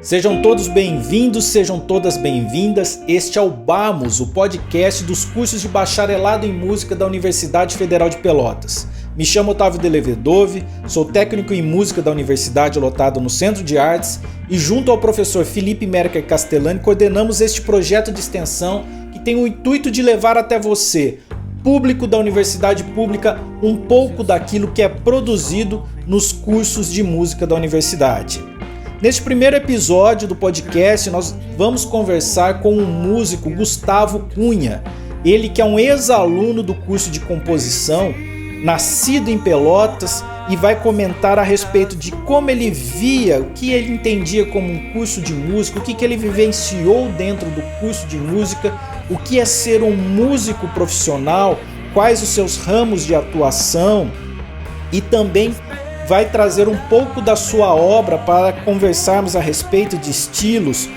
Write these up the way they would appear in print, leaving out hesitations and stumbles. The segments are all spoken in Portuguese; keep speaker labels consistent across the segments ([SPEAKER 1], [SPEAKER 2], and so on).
[SPEAKER 1] Sejam todos bem-vindos, sejam todas bem-vindas. Este é o BAMUS, o podcast dos cursos de bacharelado em música da Universidade Federal de Pelotas. Me chamo Otávio Delevedove, sou técnico em música da universidade lotado no Centro de Artes e junto ao professor Felipe Merker Castellani coordenamos este projeto de extensão que tem o intuito de levar até você, público da universidade pública, um pouco daquilo que é produzido nos cursos de música da universidade. Neste primeiro episódio do podcast, nós vamos conversar com o músico Gustavo Cunha, ele que é um ex-aluno do curso de composição, nascido em Pelotas, e vai comentar a respeito de como ele via, o que ele entendia como um curso de música, o que ele vivenciou dentro do curso de música, o que é ser um músico profissional, quais os seus ramos de atuação, e também vai trazer um pouco da sua obra para conversarmos a respeito de estilos,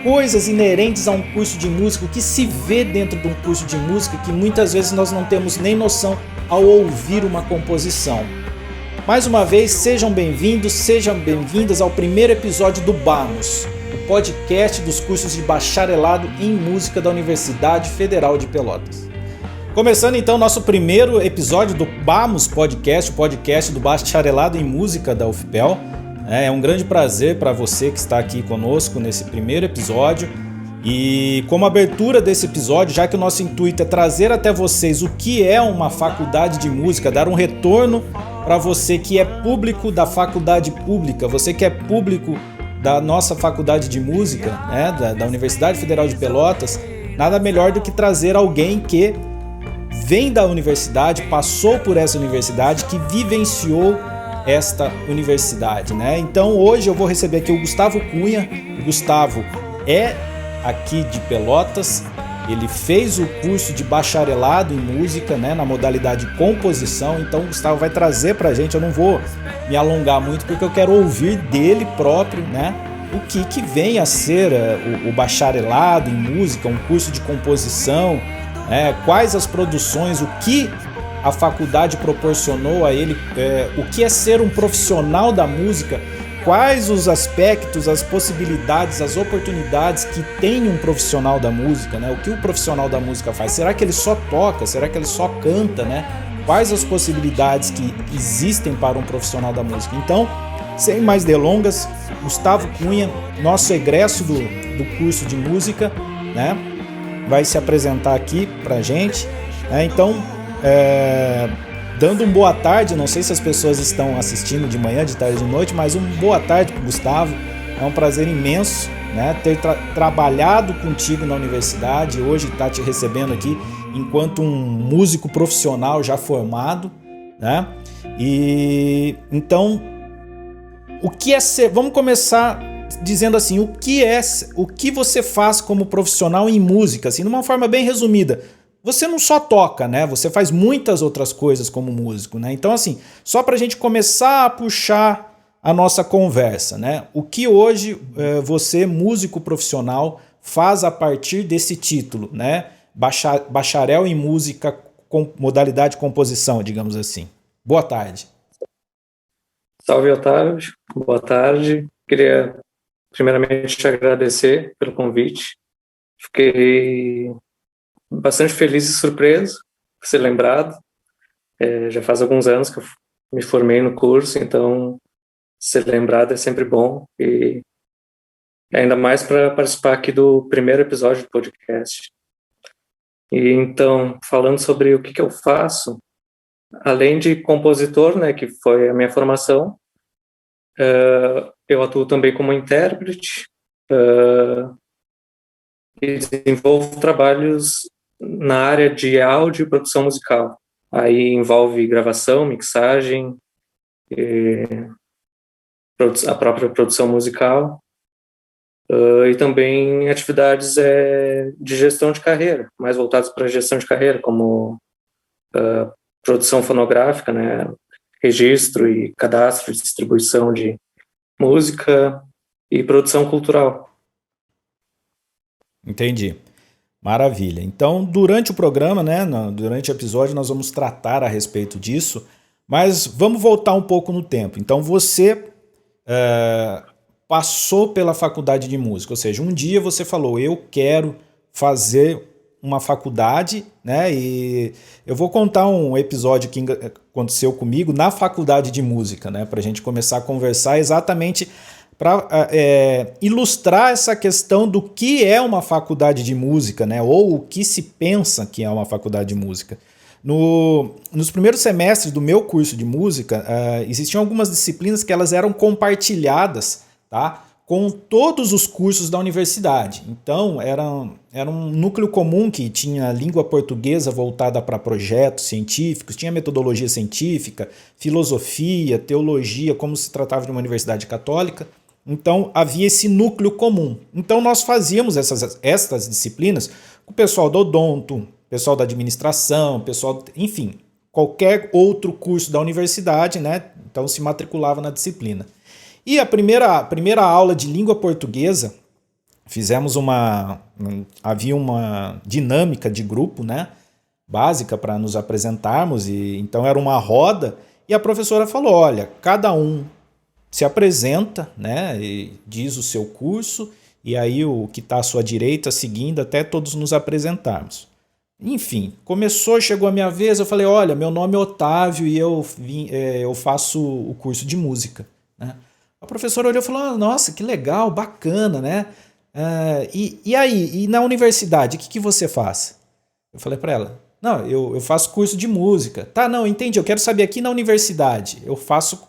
[SPEAKER 1] coisas inerentes a um curso de música, o que se vê dentro de um curso de música que muitas vezes nós não temos nem noção ao ouvir uma composição. Mais uma vez, sejam bem-vindos, sejam bem-vindas ao primeiro episódio do BAMUS, o podcast dos cursos de bacharelado em música da Universidade Federal de Pelotas. Começando então nosso primeiro episódio do BAMUS Podcast, o podcast do bacharelado em música da UFPEL. É um grande prazer para você que está aqui conosco nesse primeiro episódio. E como abertura desse episódio, já que o nosso intuito é trazer até vocês o que é uma faculdade de música, dar um retorno para você que é público da faculdade pública, você que é público da nossa faculdade de música, né, da Universidade Federal de Pelotas, nada melhor do que trazer alguém que vem da universidade, passou por essa universidade, que vivenciou esta universidade, né? Então hoje eu vou receber aqui o Gustavo Cunha. O Gustavo é aqui de Pelotas, ele fez o curso de bacharelado em música, né, na modalidade composição. Então o Gustavo vai trazer pra gente, eu não vou me alongar muito porque eu quero ouvir dele próprio, né, o que vem a ser o bacharelado em música, um curso de composição, quais as produções, o que a faculdade proporcionou a ele, o que é ser um profissional da música, quais os aspectos, as possibilidades, as oportunidades que tem um profissional da música, né? O que o profissional da música faz? Será que ele só toca? Será que ele só canta, né? Quais as possibilidades que existem para um profissional da música? Então, sem mais delongas, Gustavo Cunha, nosso egresso do curso de música, né, vai se apresentar aqui pra gente, né? Então, dando um boa tarde, não sei se as pessoas estão assistindo de manhã, de tarde, de noite, mas boa tarde pro Gustavo. É um prazer imenso, né, ter trabalhado contigo na universidade, hoje tá te recebendo aqui enquanto um músico profissional já formado, né? E então, o que é ser? Vamos começar dizendo assim, o que você faz como profissional em música, assim, de uma forma bem resumida. Você não só toca, né? Você faz muitas outras coisas como músico, né? Então, assim, só pra gente começar a puxar a nossa conversa, né? O que hoje você, músico profissional, faz a partir desse título, né? Bacharel em música com modalidade composição, digamos assim. Boa tarde.
[SPEAKER 2] Salve, Otávio. Boa tarde. Queria primeiramente te agradecer pelo convite. Fiquei bastante feliz e surpreso por ser lembrado. Já faz alguns anos que eu me formei no curso, então ser lembrado é sempre bom. E ainda mais para participar aqui do primeiro episódio do podcast. E então, falando sobre o que eu faço, além de compositor, né, que foi a minha formação, eu atuo também como intérprete e desenvolvo trabalhos na área de áudio e produção musical. Aí envolve gravação, mixagem, a própria produção musical, e também atividades de gestão de carreira, mais voltadas para a gestão de carreira, como produção fonográfica, né, registro e cadastro, distribuição de música e produção cultural.
[SPEAKER 1] Entendi. Maravilha. Então, durante o programa, né, durante o episódio, nós vamos tratar a respeito disso, mas vamos voltar um pouco no tempo. Então, você passou pela faculdade de música? Ou seja, um dia você falou, eu quero fazer uma faculdade, né? E eu vou contar um episódio que aconteceu comigo na faculdade de música, né? Para a gente começar a conversar exatamente para ilustrar essa questão do que é uma faculdade de música, né? Ou o que se pensa que é uma faculdade de música. Nos primeiros semestres do meu curso de música, existiam algumas disciplinas que elas eram compartilhadas, tá, com todos os cursos da universidade. Então, era um núcleo comum que tinha língua portuguesa voltada para projetos científicos, tinha metodologia científica, filosofia, teologia, como se tratava de uma universidade católica. Então, havia esse núcleo comum. Então, nós fazíamos essas disciplinas com o pessoal do odonto, pessoal da administração, pessoal, enfim, qualquer outro curso da universidade, né? Então, se matriculava na disciplina. E a primeira aula de língua portuguesa, havia uma dinâmica de grupo, né, básica para nos apresentarmos, e então era uma roda, e a professora falou, olha, cada um se apresenta, né, e diz o seu curso, e aí o que está à sua direita seguindo até todos nos apresentarmos. Enfim, chegou a minha vez, eu falei, olha, meu nome é Otávio e eu faço o curso de música, né? A professora olhou e falou, nossa, que legal, bacana, né? E aí, e na universidade, o que você faz? Eu falei para ela, não, eu faço curso de música. Tá, não, entendi, eu quero saber aqui na universidade, eu faço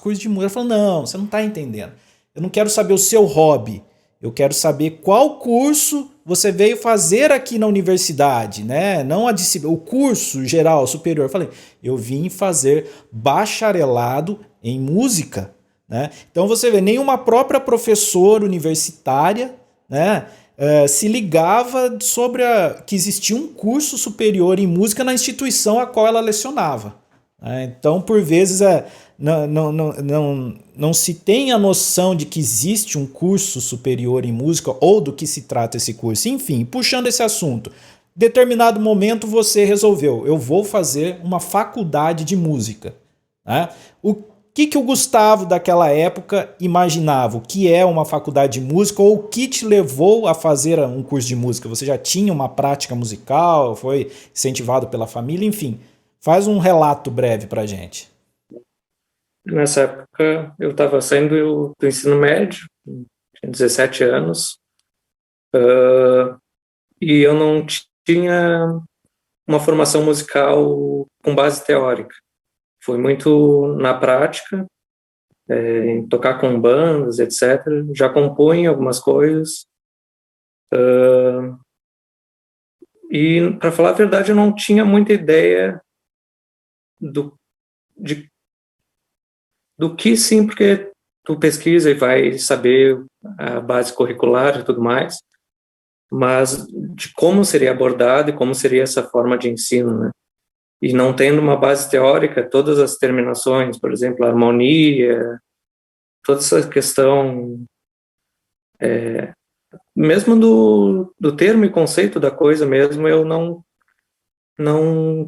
[SPEAKER 1] curso de música. Ela falou, não, você não está entendendo. Eu não quero saber o seu hobby, eu quero saber qual curso você veio fazer aqui na universidade, né? Não o curso geral, superior. Eu falei, eu vim fazer bacharelado em música, né? Então você vê, nenhuma própria professora universitária, né, se ligava sobre que existia um curso superior em música na instituição a qual ela lecionava. Então, por vezes, não se tem a noção de que existe um curso superior em música ou do que se trata esse curso. Enfim, puxando esse assunto, determinado momento você resolveu, eu vou fazer uma faculdade de música, né? O que o Gustavo daquela época imaginava? O que é uma faculdade de música ou o que te levou a fazer um curso de música? Você já tinha uma prática musical, foi incentivado pela família, enfim. Faz um relato breve pra gente.
[SPEAKER 2] Nessa época, eu estava saindo do ensino médio, tinha 17 anos, e eu não tinha uma formação musical com base teórica. Foi muito na prática, em tocar com bandas, etc. Já compunha algumas coisas. E, para falar a verdade, eu não tinha muita ideia do que sim, porque tu pesquisa e vai saber a base curricular e tudo mais, mas de como seria abordado e como seria essa forma de ensino, né? E não tendo uma base teórica, todas as terminações, por exemplo, a harmonia, toda essa questão, mesmo do termo e conceito da coisa mesmo, eu não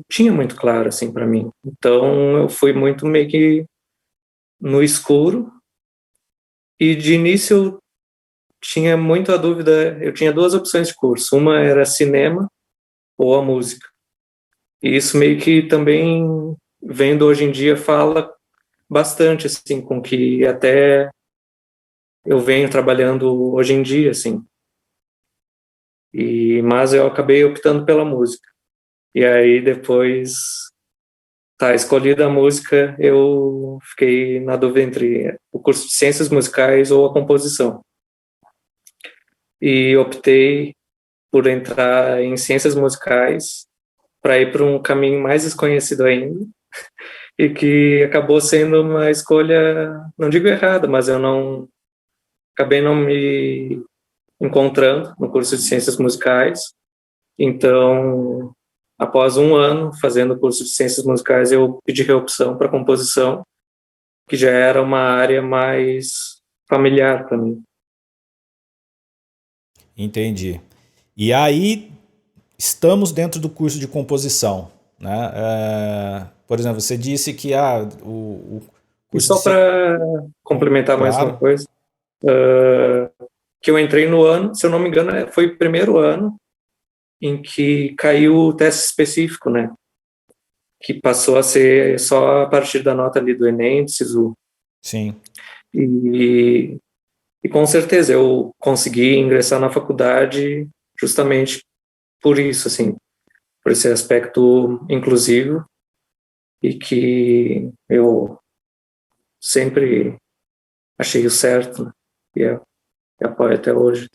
[SPEAKER 2] tinha muito claro, assim, para mim. Então, eu fui muito meio que no escuro, e de início eu tinha muito a dúvida, eu tinha duas opções de curso, uma era cinema ou a música. E isso meio que também, vendo hoje em dia, fala bastante, assim, com que até eu venho trabalhando hoje em dia, assim. Mas eu acabei optando pela música. E aí depois, escolhida a música, eu fiquei na dúvida entre o curso de ciências musicais ou a composição. E optei por entrar em ciências musicais para ir para um caminho mais desconhecido ainda, e que acabou sendo uma escolha, não digo errada, mas acabei não me encontrando no curso de ciências musicais. Então, após um ano fazendo o curso de ciências musicais, eu pedi reopção para composição, que já era uma área mais familiar para mim.
[SPEAKER 1] Entendi. E aí, estamos dentro do curso de composição, né? Por exemplo, você disse que o
[SPEAKER 2] curso. E só para complementar mais uma coisa, que eu entrei no ano, se eu não me engano, foi o primeiro ano em que caiu o teste específico, né? Que passou a ser só a partir da nota ali do Enem, do SISU.
[SPEAKER 1] Sim.
[SPEAKER 2] E com certeza eu consegui ingressar na faculdade justamente por isso, assim, por esse aspecto inclusivo e que eu sempre achei o certo, né? E apoio até hoje.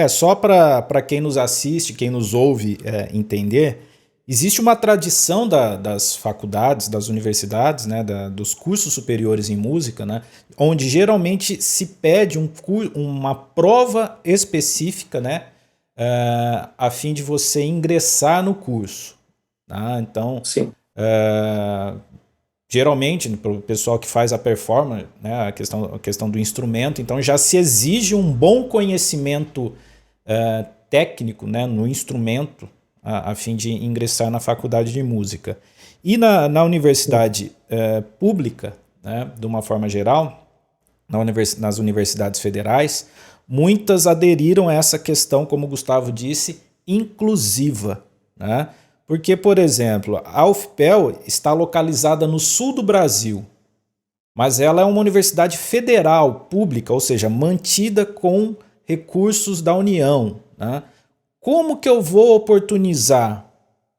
[SPEAKER 1] Só para quem nos assiste, quem nos ouve entender, existe uma tradição das faculdades, das universidades, né, dos cursos superiores em música, né, onde geralmente se pede uma prova específica, né, a fim de você ingressar no curso. Tá? Então,
[SPEAKER 2] Sim.
[SPEAKER 1] geralmente, para o pessoal que faz a performance, né, a questão do instrumento, então já se exige um bom conhecimento técnico, né, no instrumento, a fim de ingressar na faculdade de música. E na universidade pública, né, de uma forma geral, nas universidades federais, muitas aderiram a essa questão, como o Gustavo disse, inclusiva, né? Porque, por exemplo, a UFPEL está localizada no sul do Brasil, mas ela é uma universidade federal, pública, ou seja, mantida com recursos da União, né? Como que eu vou oportunizar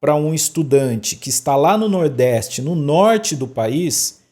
[SPEAKER 1] para um estudante que está lá no Nordeste, no norte do país,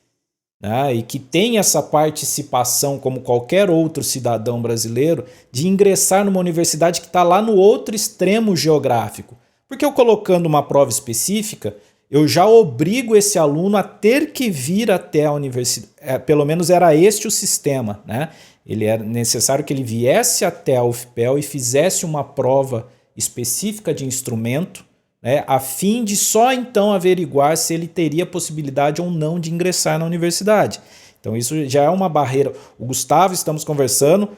[SPEAKER 1] né, e que tem essa participação como qualquer outro cidadão brasileiro, de ingressar numa universidade que está lá no outro extremo geográfico? Porque eu colocando uma prova específica, eu já obrigo esse aluno a ter que vir até a universidade. Pelo menos era este o sistema, né? Ele era necessário que ele viesse até a UFPEL e fizesse uma prova específica de instrumento, né, a fim de só então averiguar se ele teria possibilidade ou não de ingressar na universidade. Então isso já é uma barreira. O Gustavo, estamos conversando,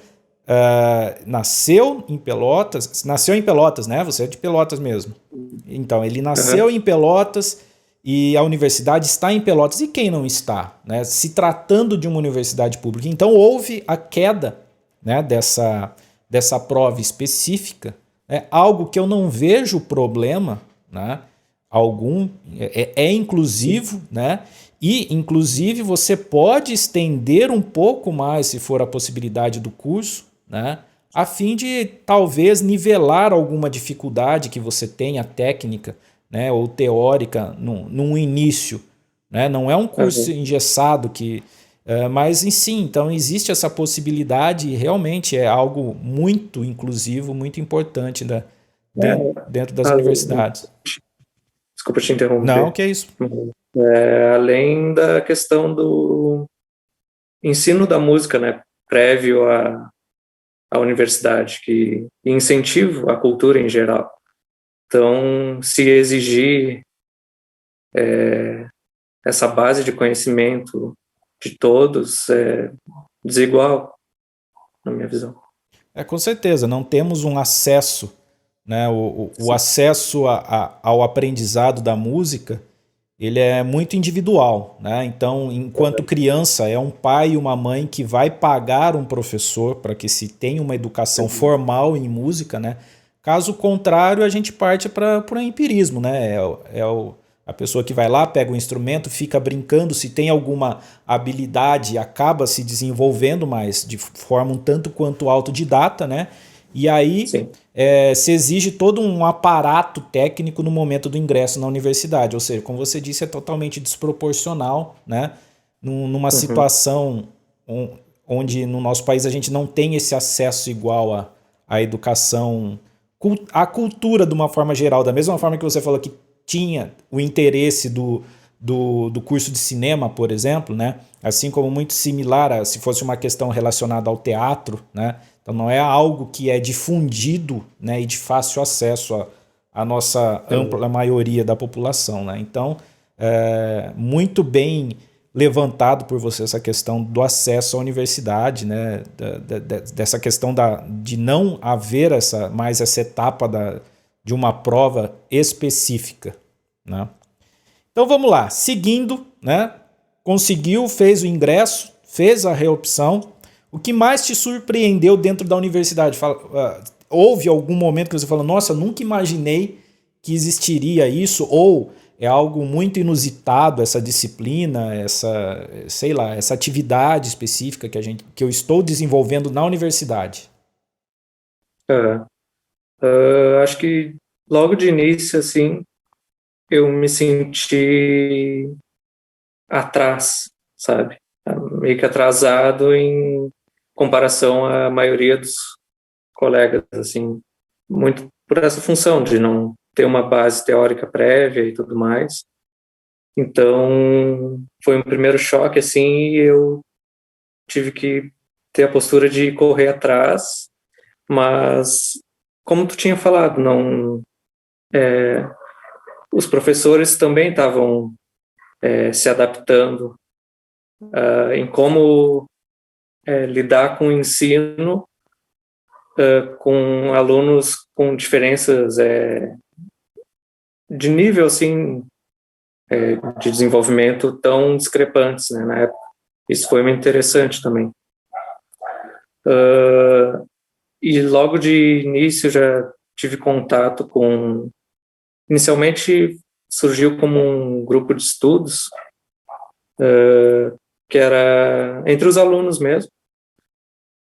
[SPEAKER 1] nasceu em Pelotas, né? Você é de Pelotas mesmo. Então ele nasceu em Pelotas e a universidade está em Pelotas. E quem não está, né? Se tratando de uma universidade pública. Então houve a queda, né, dessa prova específica, algo que eu não vejo problema, né, algum, inclusivo, né? E, inclusive, você pode estender um pouco mais, se for a possibilidade do curso, né, a fim de talvez nivelar alguma dificuldade que você tenha técnica, né, ou teórica num início. Né? Não é um curso engessado, mas em si, então existe essa possibilidade e realmente é algo muito inclusivo, muito importante dentro das universidades.
[SPEAKER 2] Desculpa te interromper.
[SPEAKER 1] Não, que é isso.
[SPEAKER 2] Além da questão do ensino da música, né, prévio à universidade, que incentiva a cultura em geral. Então, se exigir essa base de conhecimento de todos, é desigual, na minha visão.
[SPEAKER 1] Com certeza, não temos um acesso, né, o acesso ao aprendizado da música, ele é muito individual, né? Então, enquanto criança, é um pai e uma mãe que vai pagar um professor para que se tenha uma educação formal em música, né? Caso contrário, a gente parte para o empirismo, né? A pessoa que vai lá, pega o instrumento, fica brincando, se tem alguma habilidade, acaba se desenvolvendo, mas de forma um tanto quanto autodidata, né? E aí se exige todo um aparato técnico no momento do ingresso na universidade. Ou seja, como você disse, é totalmente desproporcional, né? Numa situação onde no nosso país a gente não tem esse acesso igual à educação, à cultura de uma forma geral. Da mesma forma que você falou que tinha o interesse do curso de cinema, por exemplo, né? Assim como muito similar se fosse uma questão relacionada ao teatro, né? Então não é algo que é difundido, né, e de fácil acesso à nossa ampla maioria da população. Né? Então, muito bem levantado por você essa questão do acesso à universidade, né? Dessa questão de não haver mais essa etapa de uma prova específica. Né? Então vamos lá, seguindo, né? Conseguiu, fez o ingresso, fez a reopção. O que mais te surpreendeu dentro da universidade? Houve algum momento que você falou, nossa, eu nunca imaginei que existiria isso, ou é algo muito inusitado, essa disciplina, sei lá, essa atividade específica que eu estou desenvolvendo na universidade?
[SPEAKER 2] Ah, acho que logo de início, assim, eu me senti atrás, sabe? Meio que atrasado em comparação à maioria dos colegas, assim, muito por essa função de não ter uma base teórica prévia e tudo mais. Então, foi um primeiro choque, assim, e eu tive que ter a postura de correr atrás, mas, como tu tinha falado, não, os professores também estavam se adaptando em como lidar com o ensino com alunos com diferenças de nível, assim, de desenvolvimento tão discrepantes, né, na época. Isso foi muito interessante também. E logo de início já tive contato com... Inicialmente surgiu como um grupo de estudos, que era entre os alunos mesmo,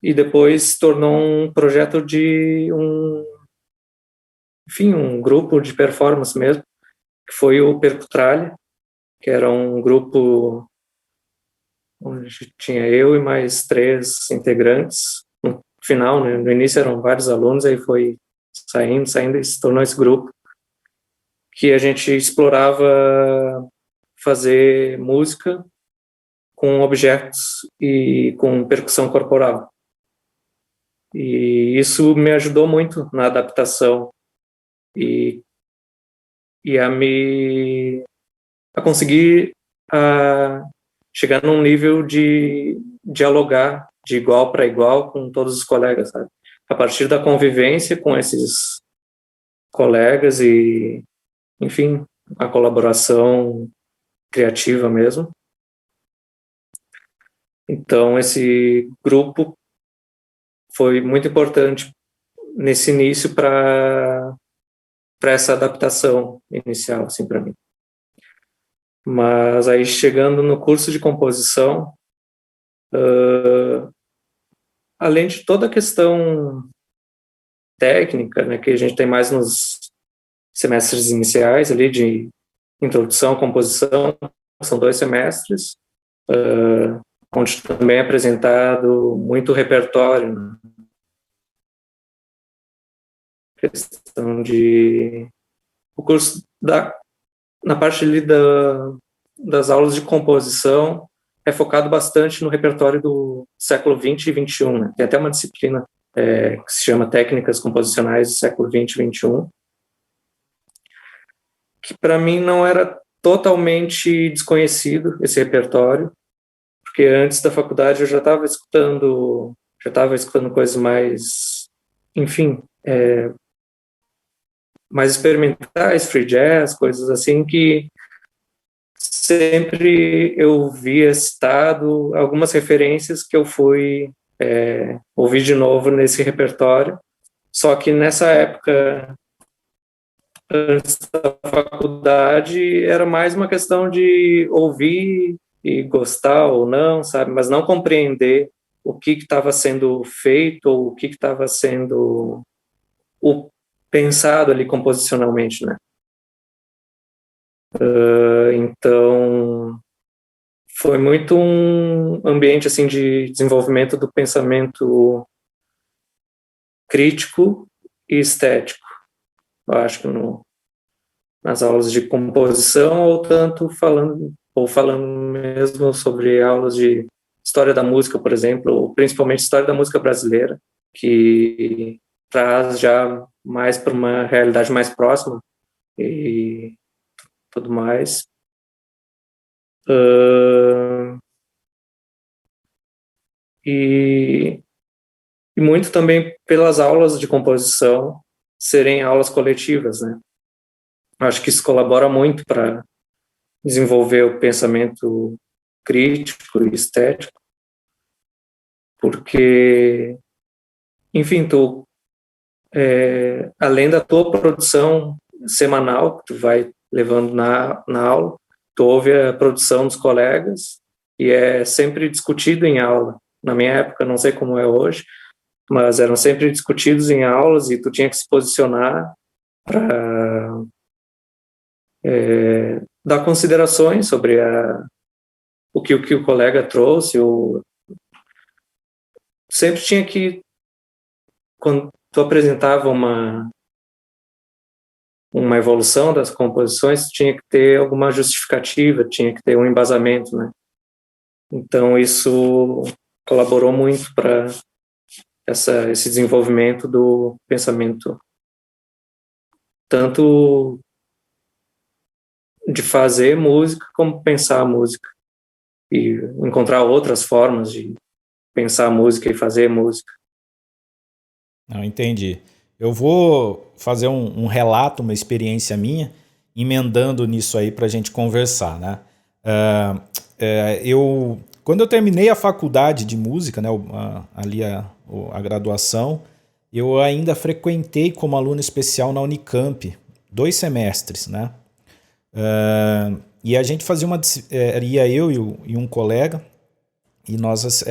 [SPEAKER 2] e depois se tornou um projeto de um grupo de performance mesmo, que foi o Percutralha, que era um grupo onde tinha eu e mais 3 integrantes. No final, né, no início eram vários alunos, aí foi saindo e se tornou esse grupo, que a gente explorava fazer música com objetos e com percussão corporal. E isso me ajudou muito na adaptação e a conseguir chegar num nível de dialogar de igual para igual com todos os colegas, sabe? A partir da convivência com esses colegas e, enfim, a colaboração criativa mesmo. Então, esse grupo foi muito importante nesse início para essa adaptação inicial, assim, para mim. Mas aí, chegando no curso de composição, além de toda a questão técnica, né, que a gente tem mais nos semestres iniciais ali de introdução à composição, são 2 semestres, onde também é apresentado muito repertório, né? Questão de o curso na parte ali das aulas de composição é focado bastante no repertório do século XX e XXI, né? Tem até uma disciplina que se chama Técnicas Composicionais do século XX e XXI, que para mim não era totalmente desconhecido esse repertório, porque antes da faculdade eu já estava escutando coisas mais, enfim, mais experimentais, free jazz, coisas assim que sempre eu via citado algumas referências que eu fui ouvir de novo nesse repertório, só que nessa época, antes da faculdade, era mais uma questão de ouvir e gostar ou não, sabe, mas não compreender o que estava sendo feito ou o que estava sendo pensado ali composicionalmente, né? Então, foi muito um ambiente assim de desenvolvimento do pensamento crítico e estético. Eu acho que nas aulas de composição ou falando mesmo sobre aulas de história da música, por exemplo, ou principalmente história da música brasileira, que traz já mais para uma realidade mais próxima e tudo mais. E muito também pelas aulas de composição serem aulas coletivas, né? Acho que isso colabora muito para desenvolver o pensamento crítico e estético, porque, enfim, tu, além da tua produção semanal que tu vai levando na aula, tu ouve a produção dos colegas e é sempre discutido em aula. Na minha época, não sei como é hoje, mas eram sempre discutidos em aulas e tu tinha que se posicionar para dar considerações sobre o que o colega trouxe. Sempre tinha que, quando tu apresentava uma evolução das composições, tinha que ter alguma justificativa, tinha que ter um embasamento, né? Então isso colaborou muito para esse desenvolvimento do pensamento, tanto de fazer música como pensar a música e encontrar outras formas de pensar a música e fazer música.
[SPEAKER 1] Não, entendi. Eu vou fazer um relato, uma experiência minha, emendando nisso aí para a gente conversar, né? Quando eu terminei a faculdade de música, né, a graduação, eu ainda frequentei como aluno especial na Unicamp, 2 semestres, né? E a gente fazia ia eu e um colega, e nós, se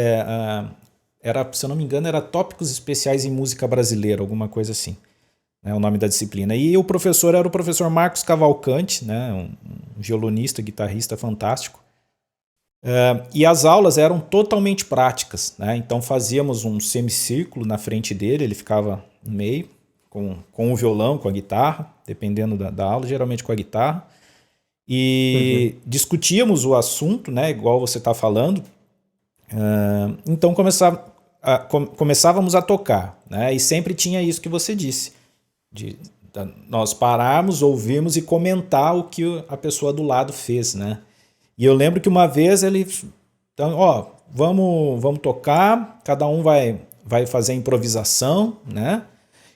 [SPEAKER 1] eu não me engano, era Tópicos Especiais em Música Brasileira, alguma coisa assim, né, o nome da disciplina. E o professor era o professor Marcos Cavalcante, né, um violonista, guitarrista fantástico. E as aulas eram totalmente práticas, né? Então fazíamos um semicírculo na frente dele, ele ficava no meio, com o violão, com a guitarra, dependendo da aula, geralmente com a guitarra. E discutíamos o assunto, né, igual você está falando. Então começávamos a tocar, né, e sempre tinha isso que você disse, nós pararmos, ouvirmos e comentar o que a pessoa do lado fez, né? E eu lembro que uma vez ele, então, vamos tocar, cada um vai fazer a improvisação, né?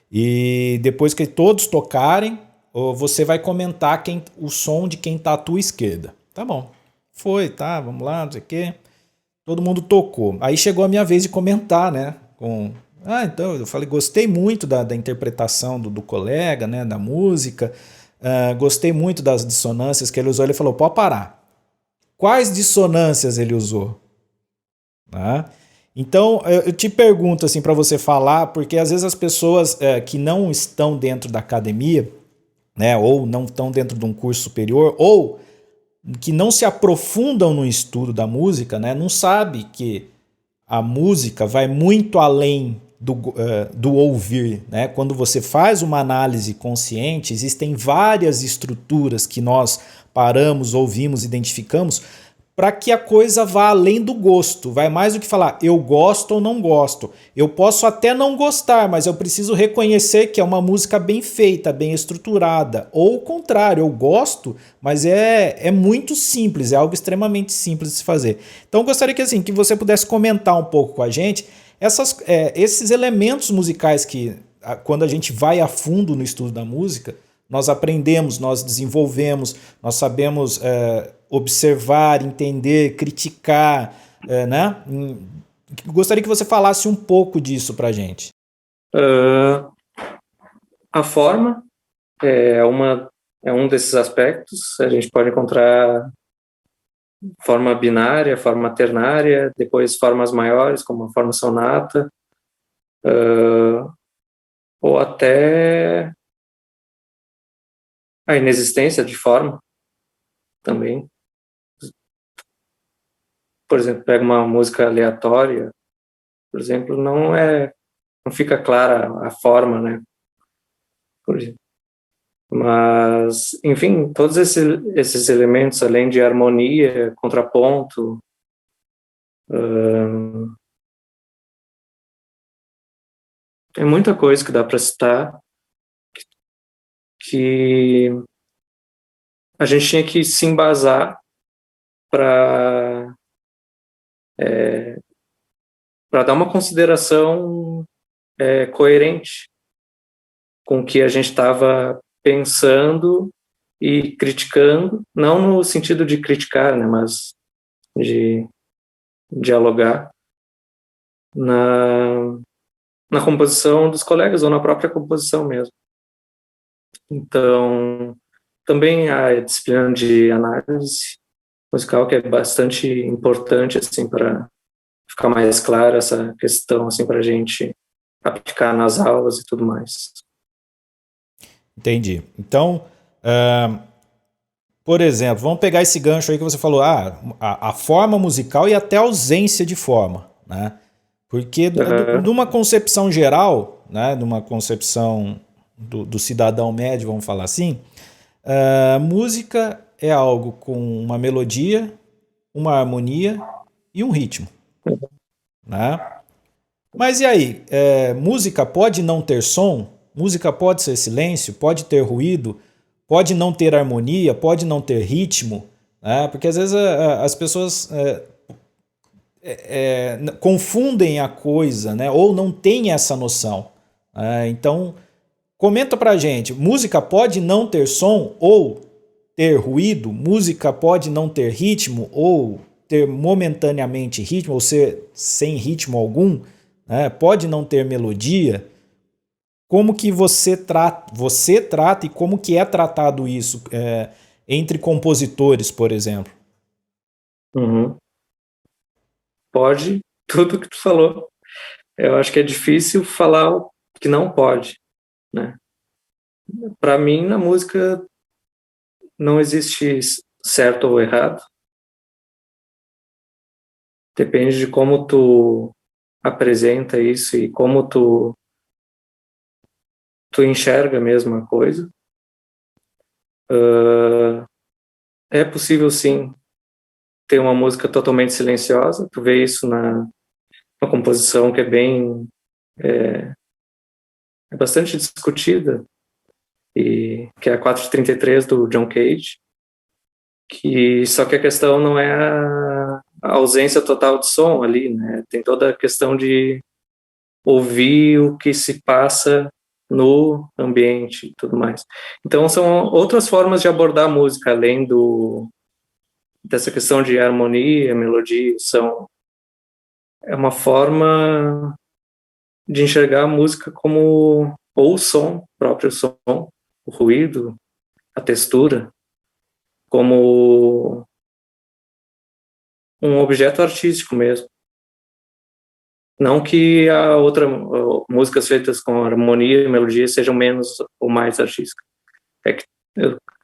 [SPEAKER 1] E depois que todos tocarem, você vai comentar o som de quem está à tua esquerda. Tá bom. Tá, vamos lá, não sei o quê. Todo mundo tocou. Aí chegou a minha vez de comentar, né? Então, eu falei, gostei muito da interpretação do colega, né? Da música. Gostei muito das dissonâncias que ele usou. Ele falou, pode parar. Quais dissonâncias ele usou? Então, eu te pergunto assim para você falar, porque às vezes as pessoas que não estão dentro da academia, né, ou não estão dentro de um curso superior, ou que não se aprofundam no estudo da música, né, não sabe que a música vai muito além do ouvir, né? Quando você faz uma análise consciente, existem várias estruturas que nós paramos, ouvimos, identificamos, para que a coisa vá além do gosto. Vai mais do que falar, eu gosto ou não gosto. Eu posso até não gostar, mas eu preciso reconhecer que é uma música bem feita, bem estruturada. Ou o contrário, eu gosto, mas é muito simples, é algo extremamente simples de se fazer. Então eu gostaria que você pudesse comentar um pouco com a gente esses elementos musicais que, quando a gente vai a fundo no estudo da música, nós aprendemos, nós desenvolvemos, nós sabemos observar, entender, criticar, né? Gostaria que você falasse um pouco disso para a gente.
[SPEAKER 2] A forma é um desses aspectos. A gente pode encontrar forma binária, forma ternária, depois formas maiores, como a forma sonata, ou até a inexistência de forma também. Por exemplo, pega uma música aleatória, por exemplo, não fica clara a forma, né? Por exemplo. Mas, enfim, todos esses elementos, além de harmonia, contraponto, tem muita coisa que dá para citar que a gente tinha que se embasar para dar uma consideração coerente com o que a gente estava pensando e criticando, não no sentido de criticar, né, mas de dialogar. na, na composição dos colegas ou na própria composição mesmo. Então, também a disciplina de análise musical, que é bastante importante, assim, para ficar mais clara essa questão, assim, para a gente aplicar nas aulas e tudo mais.
[SPEAKER 1] Entendi. Então, por exemplo, vamos pegar esse gancho aí que você falou, a forma musical e até a ausência de forma, né? Porque de uma concepção geral, né, de uma concepção do cidadão médio, vamos falar assim, música é algo com uma melodia, uma harmonia e um ritmo, né? Mas e aí? Música pode não ter som? Música pode ser silêncio? Pode ter ruído? Pode não ter harmonia? Pode não ter ritmo? Né? Porque às vezes as pessoas confundem a coisa, né? Ou não têm essa noção. Então, comenta pra gente, música pode não ter som ou ter ruído? Música pode não ter ritmo ou ter momentaneamente ritmo, ou ser sem ritmo algum? Pode não ter melodia? Como que você trata e como que é tratado isso entre compositores, por exemplo?
[SPEAKER 2] Uhum. Pode, tudo que tu falou. Eu acho que é difícil falar o que não pode, né? Para mim, na música, não existe certo ou errado. Depende de como tu apresenta isso e como tu enxerga mesmo a coisa. É possível, sim, ter uma música totalmente silenciosa. Tu vê isso na composição que é bem... é bastante discutida, e que é a 433 do John Cage, só que a questão não é a ausência total de som ali, né? Tem toda a questão de ouvir o que se passa no ambiente e tudo mais. Então são outras formas de abordar a música, além dessa questão de harmonia, melodia, é uma forma de enxergar a música como ou o som, o próprio som, o ruído, a textura, como um objeto artístico mesmo. Não que a outra músicas feitas com harmonia e melodia sejam menos ou mais artísticas. É que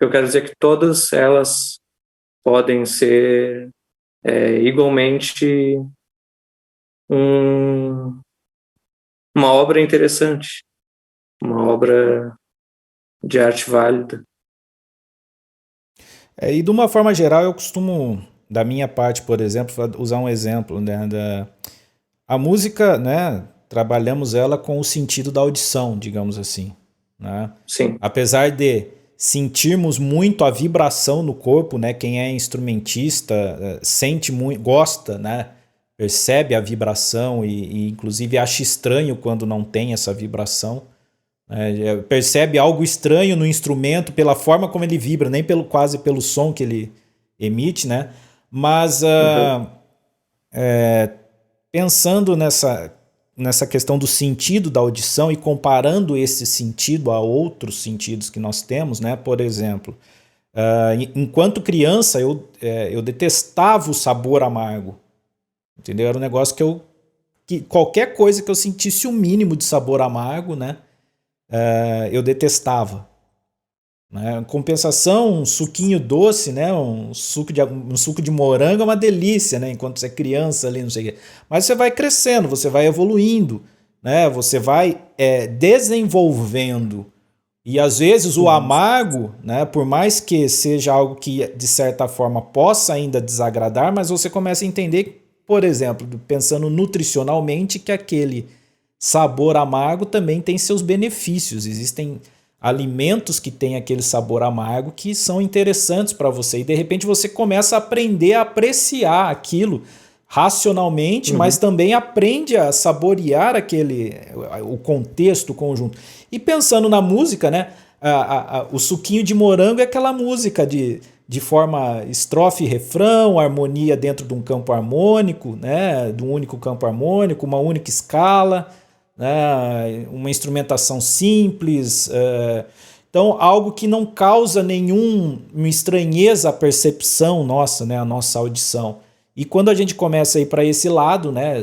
[SPEAKER 2] eu quero dizer que todas elas podem ser igualmente uma obra interessante, uma obra de arte válida.
[SPEAKER 1] E de uma forma geral, eu costumo, da minha parte, por exemplo, usar um exemplo, né, a música, né, trabalhamos ela com o sentido da audição, digamos assim, né?
[SPEAKER 2] Sim.
[SPEAKER 1] Apesar de sentirmos muito a vibração no corpo, né, quem é instrumentista sente muito, gosta, né, percebe a vibração e inclusive acha estranho quando não tem essa vibração. Percebe algo estranho no instrumento pela forma como ele vibra, nem quase pelo som que ele emite, né? Mas pensando nessa questão do sentido da audição e comparando esse sentido a outros sentidos que nós temos, né? Por exemplo, enquanto criança eu detestava o sabor amargo, entendeu? Era um negócio que qualquer coisa que eu sentisse o mínimo de sabor amargo, né? Eu detestava. Né? Em compensação, um suquinho doce, né? um suco de morango é uma delícia, né? Enquanto você é criança ali, não sei o quê. Mas você vai crescendo, você vai evoluindo, né? Você vai desenvolvendo. E às vezes o amargo, né? Por mais que seja algo que de certa forma possa ainda desagradar, mas você começa a entender, por exemplo, pensando nutricionalmente, que aquele sabor amargo também tem seus benefícios. Existem alimentos que têm aquele sabor amargo que são interessantes para você. E de repente você começa a aprender a apreciar aquilo racionalmente, mas também aprende a saborear o contexto, o conjunto. E pensando na música, né? O suquinho de morango é aquela música de forma estrofe e refrão, harmonia dentro de um campo harmônico, né, de um único campo harmônico, uma única escala, né, uma instrumentação simples, então algo que não causa nenhuma estranheza à percepção nossa, né, à nossa audição. E quando a gente começa a ir para esse lado, né,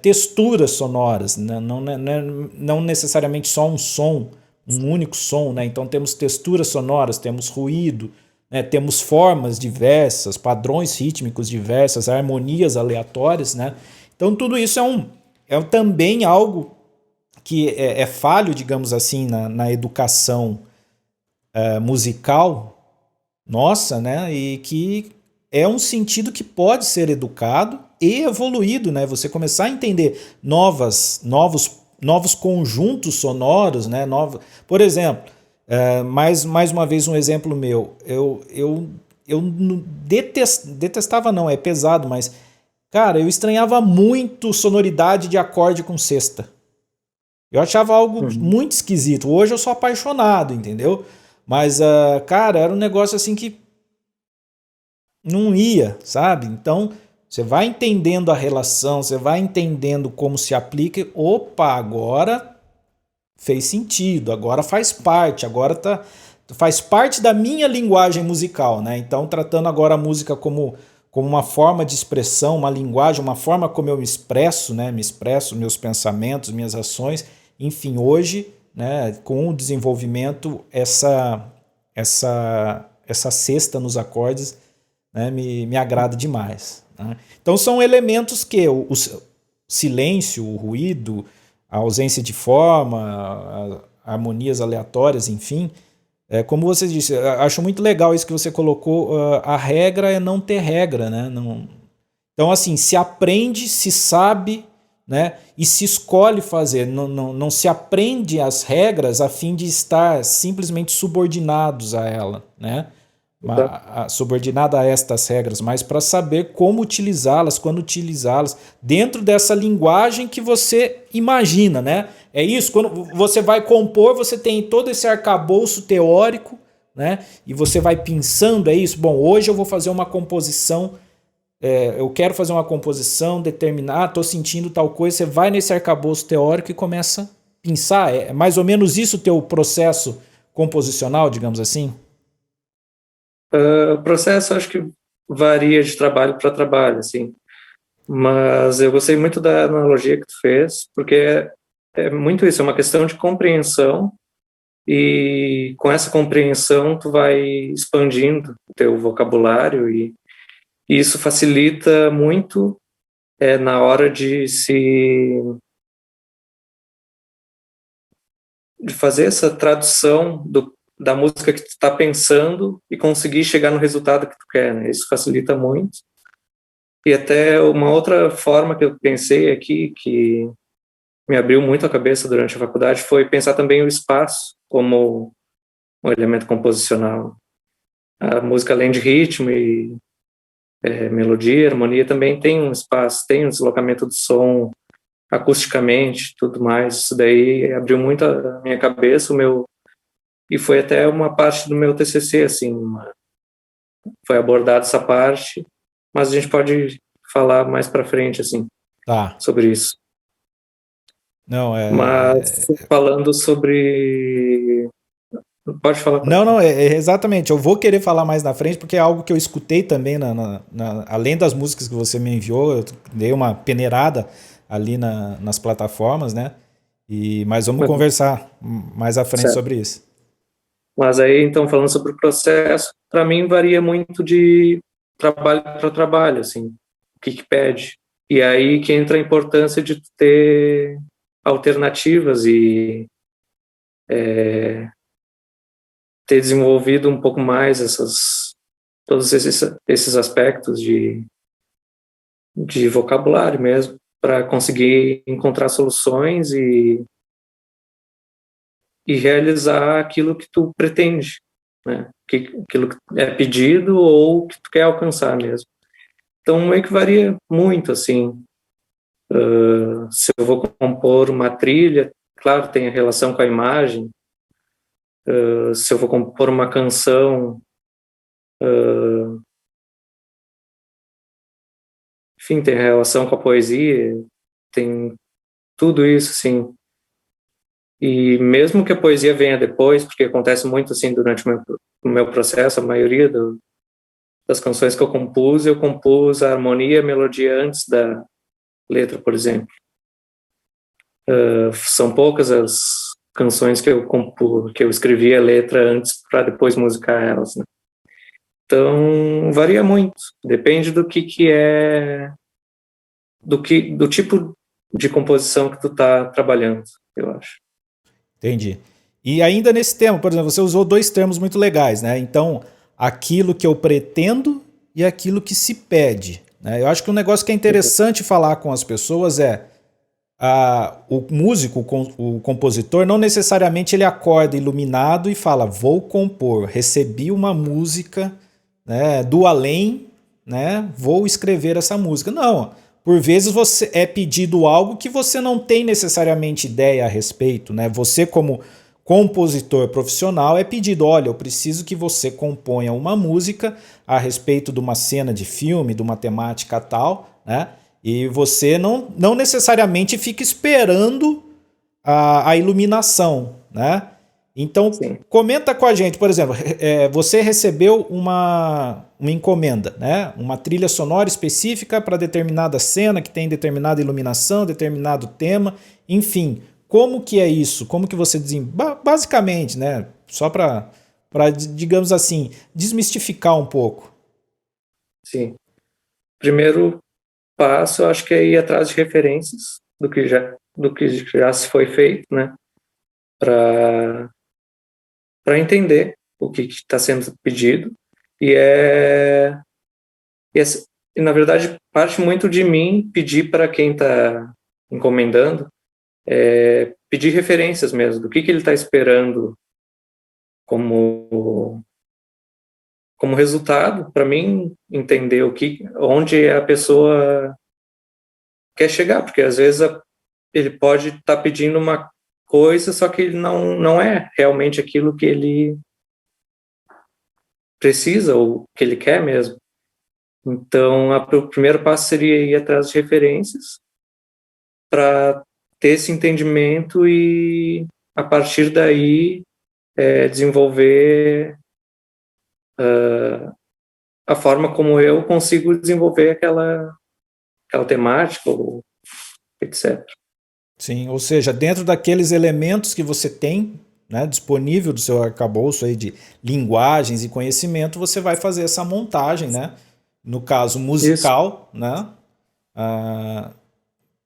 [SPEAKER 1] texturas sonoras, né, não necessariamente só um som, um único som, né, então temos texturas sonoras, temos ruído, né, temos formas diversas, padrões rítmicos diversas, harmonias aleatórias, né, então tudo isso é também algo que é falho, digamos assim, na educação musical nossa, né, e que é um sentido que pode ser educado e evoluído, né? Você começar a entender novos conjuntos sonoros, né? Por exemplo, mais uma vez um exemplo meu. Eu detestava, não, é pesado, mas, cara, eu estranhava muito sonoridade de acorde com sexta. Eu achava algo muito esquisito. Hoje eu sou apaixonado, entendeu? Mas, cara, era um negócio assim que não ia, sabe? Então, você vai entendendo a relação, você vai entendendo como se aplica. Opa, agora fez sentido, agora faz parte, faz parte da minha linguagem musical, né? Então, tratando agora a música como uma forma de expressão, uma linguagem, uma forma como eu me expresso, né? Me expresso, meus pensamentos, minhas ações. Enfim, hoje, né, com o desenvolvimento, essa sexta nos acordes, né, me agrada demais, né? Então são elementos que o silêncio, o ruído, a ausência de forma, harmonias aleatórias, enfim, como você disse, acho muito legal isso que você colocou, a regra é não ter regra, né? Não, então assim, se aprende, se sabe, né, e se escolhe fazer, não se aprende as regras a fim de estar simplesmente subordinados a ela, né? Subordinada a estas regras, mas para saber como utilizá-las, quando utilizá-las, dentro dessa linguagem que você imagina, né? É isso, quando você vai compor, você tem todo esse arcabouço teórico, né? E você vai pensando, é isso, bom, hoje eu vou fazer uma composição, eu quero fazer uma composição, determinar, estou sentindo tal coisa, você vai nesse arcabouço teórico e começa a pensar, é mais ou menos isso o teu processo composicional, digamos assim?
[SPEAKER 2] O processo acho que varia de trabalho para trabalho, assim, mas eu gostei muito da analogia que tu fez, porque é muito isso, é uma questão de compreensão, e com essa compreensão tu vai expandindo o teu vocabulário, e isso facilita muito na hora de fazer essa tradução da música que tu está pensando e conseguir chegar no resultado que tu quer, né? Isso facilita muito. E até uma outra forma que eu pensei aqui, que me abriu muito a cabeça durante a faculdade, foi pensar também o espaço como um elemento composicional. A música, além de ritmo e melodia, harmonia, também tem um espaço, tem um deslocamento do som acusticamente, tudo mais. Isso daí abriu muito a minha cabeça, e foi até uma parte do meu TCC, assim, foi abordada essa parte, mas a gente pode falar mais para frente, assim,
[SPEAKER 1] Tá.
[SPEAKER 2] sobre isso.
[SPEAKER 1] Não,
[SPEAKER 2] Mas falando sobre... Pode falar.
[SPEAKER 1] Não, exatamente. Eu vou querer falar mais na frente, porque é algo que eu escutei também, além das músicas que você me enviou, eu dei uma peneirada ali nas plataformas, né? Mas vamos conversar mais à frente
[SPEAKER 2] Certo.
[SPEAKER 1] sobre isso.
[SPEAKER 2] Mas aí, então, falando sobre o processo, para mim varia muito de trabalho para trabalho, assim, o que pede. E aí que entra a importância de ter alternativas e ter desenvolvido um pouco mais todos esses aspectos de vocabulário mesmo, para conseguir encontrar soluções e realizar aquilo que tu pretende, né? Aquilo que é pedido ou que tu quer alcançar mesmo. Então, meio que varia muito, assim. Se eu vou compor uma trilha, claro, tem a relação com a imagem. Se eu vou compor uma canção, Enfim, tem relação com a poesia, tem tudo isso, assim. E mesmo que a poesia venha depois, porque acontece muito assim durante o meu processo, a maioria das canções que eu compus a harmonia e a melodia antes da letra, por exemplo. São poucas as canções que eu escrevi a letra antes para depois musicar elas, né? Então, varia muito. Depende do que é, do tipo de composição que tu tá trabalhando, eu acho.
[SPEAKER 1] Entendi. E ainda nesse tema, por exemplo, você usou dois termos muito legais, né? Então, aquilo que eu pretendo e aquilo que se pede, né? Eu acho que um negócio que é interessante falar com as pessoas é o músico, o compositor, não necessariamente ele acorda iluminado e fala, vou compor, recebi uma música, né, do além, né, vou escrever essa música. Não, por vezes você é pedido algo que você não tem necessariamente ideia a respeito, né? Você como compositor profissional é pedido, olha, eu preciso que você componha uma música a respeito de uma cena de filme, de uma temática tal, né? E você não necessariamente fica esperando a iluminação, né? Então,
[SPEAKER 2] Sim.
[SPEAKER 1] comenta com a gente, por exemplo, você recebeu uma encomenda, né? Uma trilha sonora específica para determinada cena, que tem determinada iluminação, determinado tema, enfim. Como que é isso? Como que você basicamente, né? Só para, digamos assim, desmistificar um pouco.
[SPEAKER 2] Sim. Primeiro passo, eu acho que é ir atrás de referências do que já se foi feito, né? Para entender o que está sendo pedido. E e, é, e, na verdade, parte muito de mim pedir para quem está encomendando, pedir referências mesmo, do que ele está esperando como, como resultado, para mim entender onde a pessoa quer chegar, porque às vezes ele pode estar pedindo uma coisa, só que ele não é realmente aquilo que ele precisa ou que ele quer mesmo. Então, o primeiro passo seria ir atrás de referências para ter esse entendimento e, a partir daí, desenvolver a forma como eu consigo desenvolver aquela temática, ou etc.
[SPEAKER 1] Sim, ou seja, dentro daqueles elementos que você tem, né, disponível do seu arcabouço aí de linguagens e conhecimento, você vai fazer essa montagem, né? No caso
[SPEAKER 2] Isso,
[SPEAKER 1] musical, né? ah,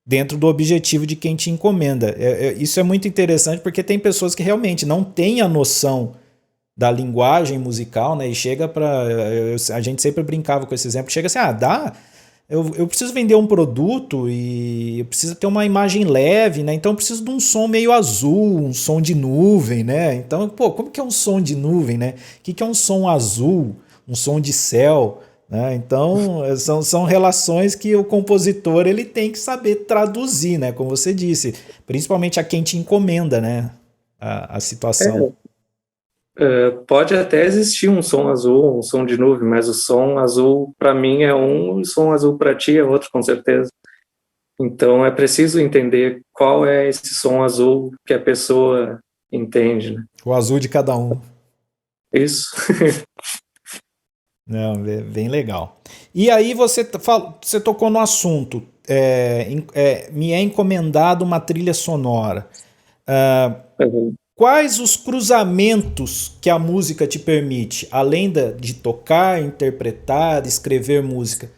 [SPEAKER 1] Dentro do objetivo de quem te encomenda. Isso é muito interessante porque tem pessoas que realmente não têm a noção da linguagem musical, né? E chega para. A gente sempre brincava com esse exemplo, chega assim, dá. Eu preciso vender um produto e eu preciso ter uma imagem leve, né? Então eu preciso de um som meio azul, um som de nuvem, né? Então, pô, como que é um som de nuvem, né? O que é um som azul, um som de céu, né? Então, são relações que o compositor ele tem que saber traduzir, né? Como você disse, principalmente a quem te encomenda, né? A situação.
[SPEAKER 2] pode até existir um som azul, um som de nuvem, mas o som azul para mim é um, e o som azul para ti é outro, com certeza. Então é preciso entender qual é esse som azul que a pessoa entende, né?
[SPEAKER 1] O azul de cada um.
[SPEAKER 2] Isso.
[SPEAKER 1] Não, é bem legal. E aí você tocou no assunto, me é encomendado uma trilha sonora.
[SPEAKER 2] Uhum.
[SPEAKER 1] Quais os cruzamentos que a música te permite, além de tocar, interpretar, escrever música?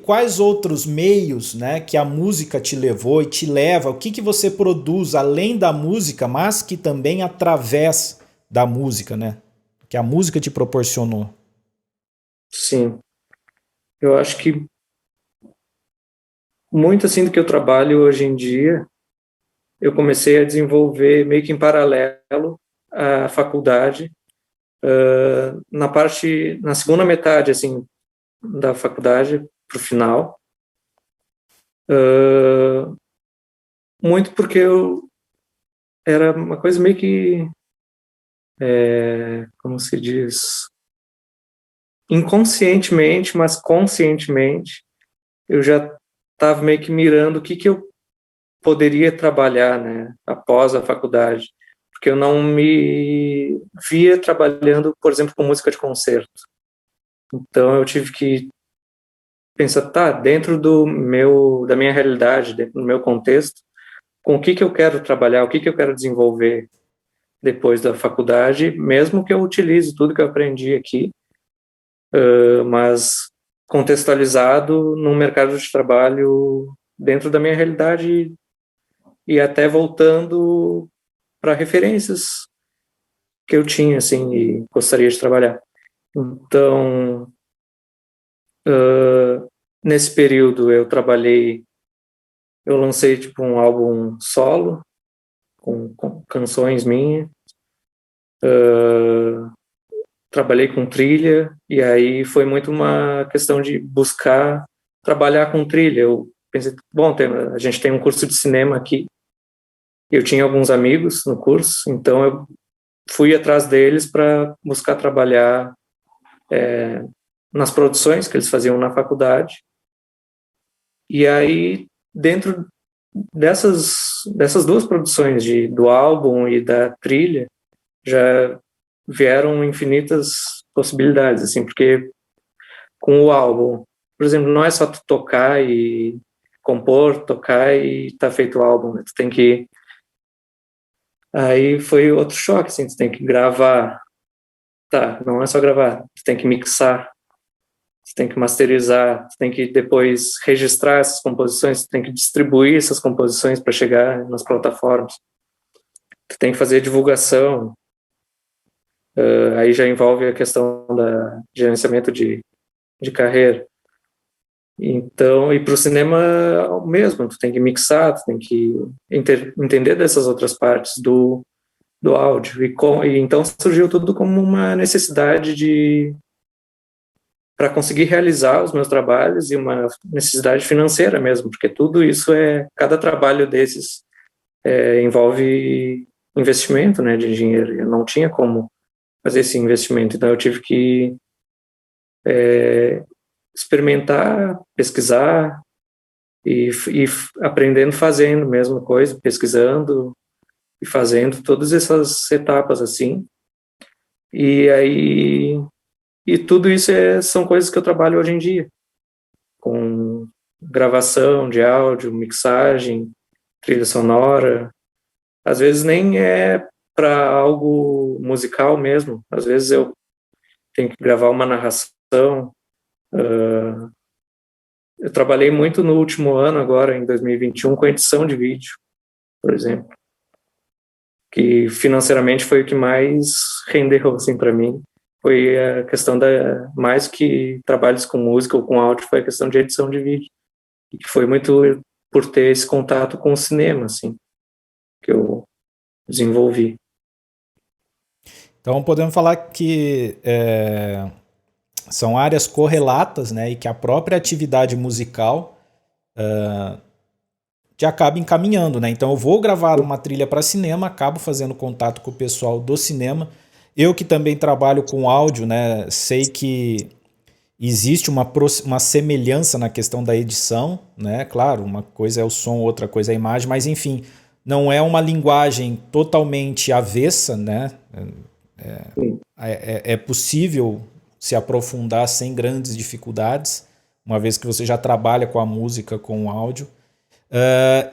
[SPEAKER 1] Quais outros meios, né, que a música te levou e te leva? O que você produz além da música, mas que também através da música, né? Que a música te proporcionou?
[SPEAKER 2] Sim. Eu acho que muito assim do que eu trabalho hoje em dia, eu comecei a desenvolver meio que em paralelo à faculdade, na segunda metade assim da faculdade para o final, muito porque eu era uma coisa meio que, como se diz, inconscientemente, mas conscientemente, eu já estava meio que mirando o que eu poderia trabalhar, né, após a faculdade, porque eu não me via trabalhando, por exemplo, com música de concerto. Então eu tive que pensar, tá, dentro da minha realidade, dentro do meu contexto, com o que eu quero trabalhar, o que eu quero desenvolver depois da faculdade, mesmo que eu utilize tudo que eu aprendi aqui, mas contextualizado num mercado de trabalho dentro da minha realidade e até voltando para referências que eu tinha, assim, e gostaria de trabalhar. Então, nesse período eu lancei tipo um álbum solo com canções minhas, trabalhei com trilha e aí foi muito uma questão de buscar trabalhar com trilha. Eu pensei, bom, a gente tem um curso de cinema aqui, eu tinha alguns amigos no curso, então eu fui atrás deles para buscar trabalhar nas produções que eles faziam na faculdade. E aí, dentro dessas duas produções, do álbum e da trilha, já vieram infinitas possibilidades, assim, porque com o álbum, por exemplo, não é só tu tocar e compor, tocar e tá feito o álbum, né? Tu tem que... Aí foi outro choque, assim, tu tem que gravar, tá, não é só gravar, tu tem que mixar, você tem que masterizar, você tem que depois registrar essas composições, você tem que distribuir essas composições para chegar nas plataformas. Você tem que fazer divulgação, aí já envolve a questão da gerenciamento de carreira. Então, e para o cinema o mesmo, tu tem que mixar, tu tem que entender dessas outras partes do áudio. E então surgiu tudo como uma necessidade para conseguir realizar os meus trabalhos e uma necessidade financeira mesmo, porque tudo isso cada trabalho desses envolve investimento, né, de dinheiro. Eu não tinha como fazer esse investimento, então eu tive que experimentar, pesquisar e aprendendo fazendo mesmo coisa, pesquisando e fazendo todas essas etapas assim. E aí tudo isso são coisas que eu trabalho hoje em dia, com gravação de áudio, mixagem, trilha sonora. Às vezes nem é para algo musical mesmo. Às vezes eu tenho que gravar uma narração. Eu trabalhei muito no último ano, agora em 2021, com edição de vídeo, por exemplo, que financeiramente foi o que mais rendeu assim, para mim. Foi a questão mais que trabalhos com música ou com áudio, foi a questão de edição de vídeo. E que foi muito por ter esse contato com o cinema, assim, que eu desenvolvi.
[SPEAKER 1] Então podemos falar que são áreas correlatas, né, e que a própria atividade musical te acaba encaminhando, né? Então eu vou gravar uma trilha para cinema, acabo fazendo contato com o pessoal do cinema. Eu que também trabalho com áudio, né, sei que existe uma semelhança na questão da edição, né? Claro, uma coisa é o som, outra coisa é a imagem, mas enfim, não é uma linguagem totalmente avessa, né? É possível se aprofundar sem grandes dificuldades, uma vez que você já trabalha com a música, com o áudio.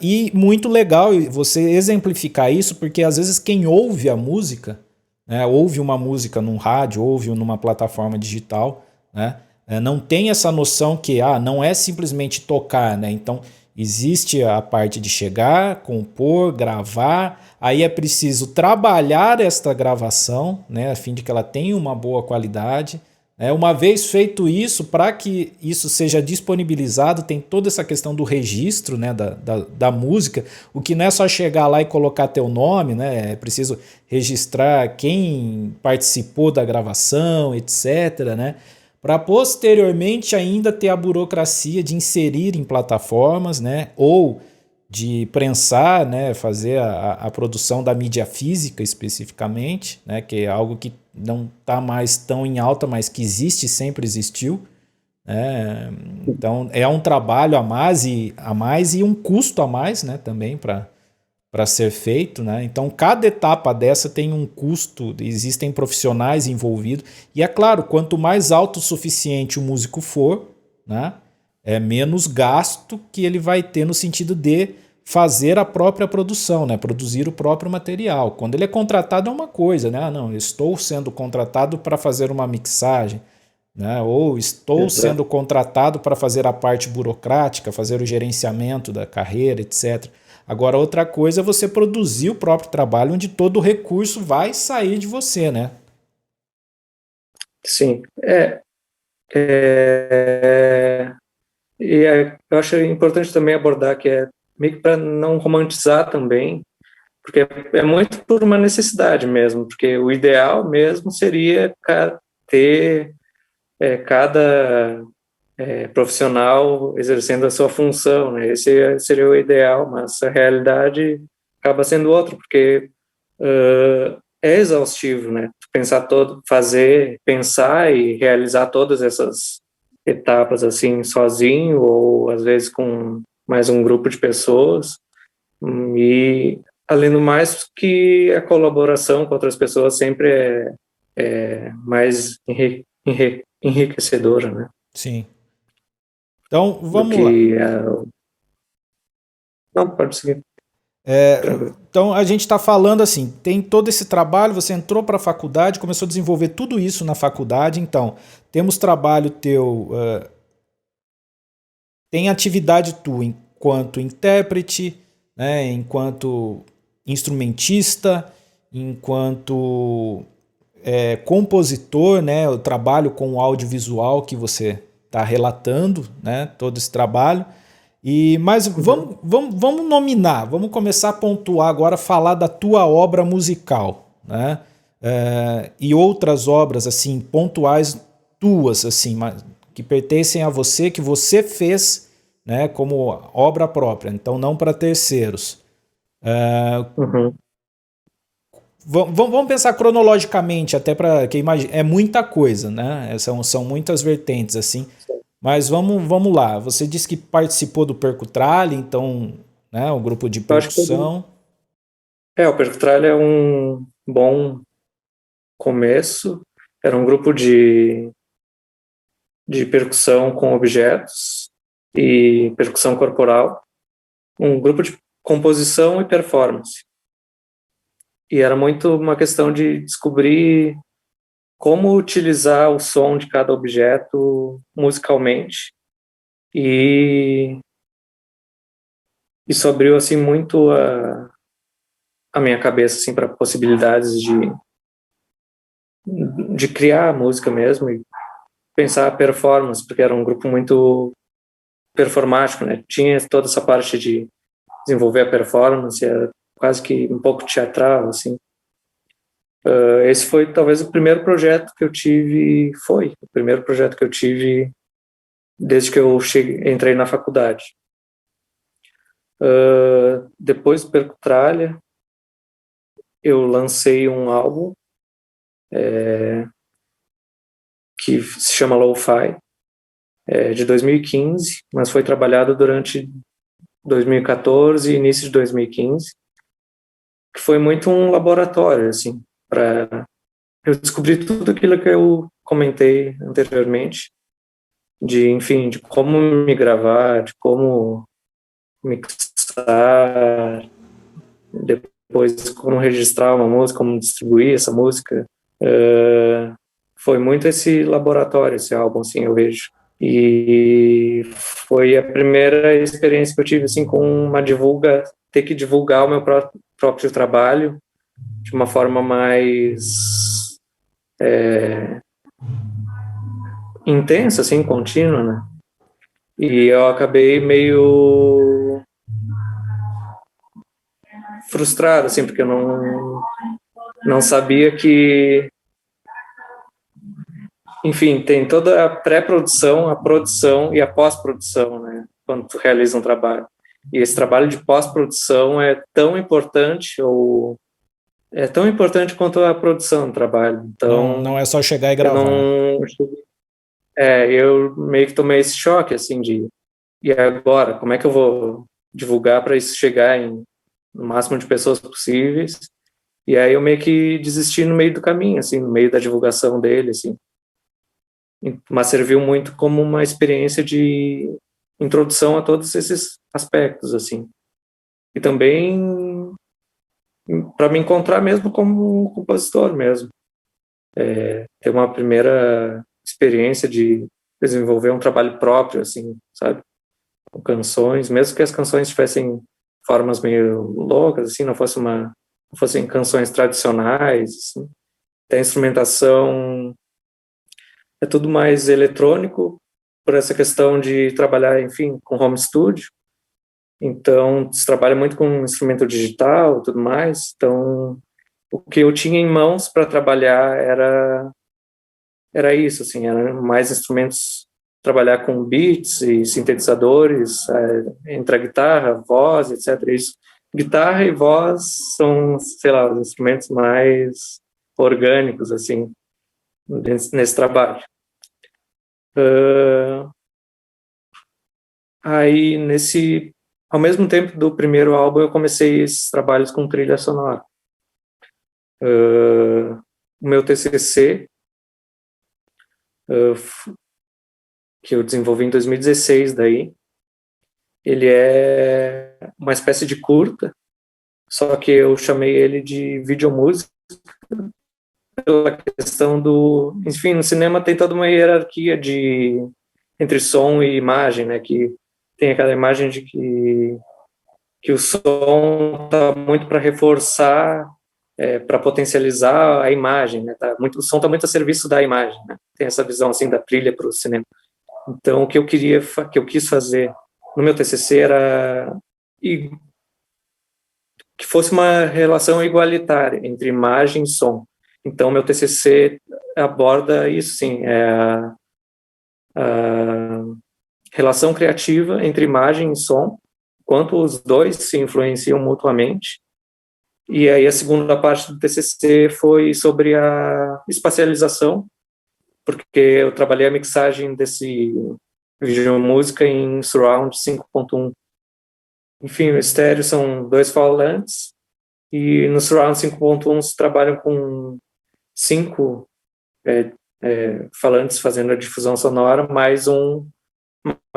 [SPEAKER 1] E muito legal você exemplificar isso, porque às vezes quem ouve a música, né, ouve uma música num rádio, ouve numa plataforma digital, né, não tem essa noção que não é simplesmente tocar, né? Então existe a parte de chegar, compor, gravar, aí é preciso trabalhar esta gravação, né, a fim de que ela tenha uma boa qualidade. Uma vez feito isso, para que isso seja disponibilizado, tem toda essa questão do registro, né, da música, o que não é só chegar lá e colocar teu nome, né, é preciso registrar quem participou da gravação, etc., né, para posteriormente ainda ter a burocracia de inserir em plataformas, né, ou de prensar, né, fazer a produção da mídia física especificamente, né, que é algo que não está mais tão em alta, mas que existe, sempre existiu. Então é um trabalho a mais e um custo a mais, né, também para ser feito, né? Então cada etapa dessa tem um custo, existem profissionais envolvidos e é claro, quanto mais autossuficiente o músico for, né, é menos gasto que ele vai ter no sentido de fazer a própria produção, né, produzir o próprio material. Quando ele é contratado é uma coisa, né? Ah, não, eu estou sendo contratado para fazer uma mixagem, né? Ou estou sendo contratado para fazer a parte burocrática, fazer o gerenciamento da carreira, etc. Agora, outra coisa é você produzir o próprio trabalho, onde todo o recurso vai sair de você, né?
[SPEAKER 2] Sim. Eu acho importante também abordar que é meio que para não romantizar também, porque é muito por uma necessidade mesmo, porque o ideal mesmo seria ter cada profissional exercendo a sua função, né? Esse seria o ideal, mas a realidade acaba sendo outra, porque é exaustivo, né? Pensar e realizar todas essas etapas assim sozinho ou às vezes com mais um grupo de pessoas e além do mais que a colaboração com outras pessoas sempre é mais enriquecedora, né?
[SPEAKER 1] Sim. Então,
[SPEAKER 2] Do
[SPEAKER 1] vamos lá.
[SPEAKER 2] que não pode seguir.
[SPEAKER 1] Então, a gente está falando assim, tem todo esse trabalho, você entrou para a faculdade, começou a desenvolver tudo isso na faculdade, então, temos trabalho teu, tem atividade tua enquanto intérprete, né, enquanto instrumentista, enquanto compositor, né, o trabalho com o audiovisual que você está relatando, né, todo esse trabalho. Mas vamos nominar, vamos começar a pontuar agora, falar da tua obra musical, né? E outras obras assim pontuais tuas, assim, que pertencem a você, que você fez, né, como obra própria, então não para terceiros. Vamos pensar cronologicamente, até para que imagine, é muita coisa, né? São muitas vertentes assim. Mas vamos lá. Você disse que participou do Percutrale, então, né, o grupo de
[SPEAKER 2] Eu acho que
[SPEAKER 1] percussão.
[SPEAKER 2] o Percutralha é um bom começo. Era um grupo de percussão com objetos e percussão corporal, um grupo de composição e performance. E era muito uma questão de descobrir como utilizar o som de cada objeto musicalmente. E isso abriu assim muito a minha cabeça assim para possibilidades de criar música mesmo e pensar a performance, porque era um grupo muito performático, né? Tinha toda essa parte de desenvolver a performance, era quase que um pouco teatral, assim. Esse foi talvez o primeiro projeto que eu tive, foi o primeiro projeto que eu tive desde que eu entrei na faculdade. Depois do Percutralha, eu lancei um álbum que se chama Lo-Fi, de 2015, mas foi trabalhado durante 2014 e início de 2015, que foi muito um laboratório, assim, para eu descobrir tudo aquilo que eu comentei anteriormente, enfim, de como me gravar, de como mixar, depois como registrar uma música, como distribuir essa música. Foi muito esse laboratório, esse álbum, assim, eu vejo. E foi a primeira experiência que eu tive, assim, com ter que divulgar o meu próprio trabalho de uma forma mais intensa, assim, contínua, né? E eu acabei meio frustrado, assim, porque eu não sabia que, enfim, tem toda a pré-produção, a produção e a pós-produção, né, quando tu realiza um trabalho. E esse trabalho de pós-produção é tão importante, ou é tão importante quanto a produção do trabalho. Então,
[SPEAKER 1] Não é só chegar e
[SPEAKER 2] eu
[SPEAKER 1] gravar.
[SPEAKER 2] não... eu meio que tomei esse choque, assim, e agora, como é que eu vou divulgar para isso chegar no máximo de pessoas possíveis? E aí eu meio que desisti no meio do caminho, assim, no meio da divulgação dele, assim. Mas serviu muito como uma experiência de introdução a todos esses aspectos, assim. E também para me encontrar mesmo como compositor mesmo. Ter uma primeira experiência de desenvolver um trabalho próprio, assim, sabe? Com canções, mesmo que as canções tivessem formas meio loucas, assim, não fossem canções tradicionais, assim. A instrumentação é tudo mais eletrônico, por essa questão de trabalhar, enfim, com home studio. Então, se trabalha muito com instrumento digital e tudo mais. Então, o que eu tinha em mãos para trabalhar era isso, assim, eram mais instrumentos, trabalhar com beats e sintetizadores, entre a guitarra, voz, etc. Isso. Guitarra e voz são, sei lá, os instrumentos mais orgânicos, assim, nesse trabalho. Aí, ao mesmo tempo do primeiro álbum, eu comecei esses trabalhos com trilha sonora. O meu TCC, que eu desenvolvi em 2016, daí, ele é uma espécie de curta, só que eu chamei ele de videomúsica, pela questão do... Enfim, no cinema tem toda uma hierarquia entre som e imagem, né? Que tem aquela imagem de que o som está muito para reforçar, para potencializar a imagem, né? O som está muito a serviço da imagem, né? Tem essa visão assim da trilha para o cinema. Então, o que eu quis fazer no meu TCC era que fosse uma relação igualitária entre imagem e som. Então, meu TCC aborda isso, sim, a relação criativa entre imagem e som, quanto os dois se influenciam mutuamente. E aí a segunda parte do TCC foi sobre a espacialização, porque eu trabalhei a mixagem desse vídeo música em Surround 5.1. Enfim, o estéreo são 2 falantes, e no Surround 5.1 se trabalham com 5 falantes fazendo a difusão sonora, mais uma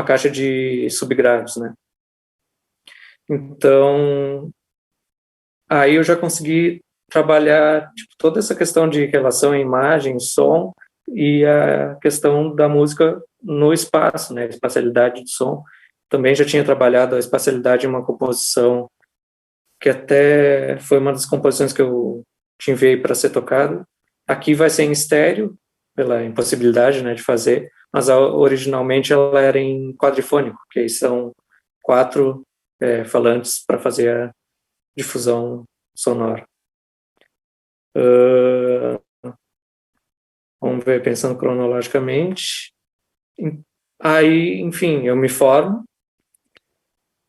[SPEAKER 2] caixa de subgraves, né? Então, aí eu já consegui trabalhar tipo, toda essa questão de relação imagem, som e a questão da música no espaço, né? Espacialidade de som. Também já tinha trabalhado a espacialidade em uma composição que até foi uma das composições que eu te enviei para ser tocada. Aqui vai ser em estéreo, pela impossibilidade, né, de fazer, mas originalmente ela era em quadrifônico, que aí são 4 falantes para fazer a difusão sonora. Vamos ver, pensando cronologicamente. Aí, enfim, eu me formo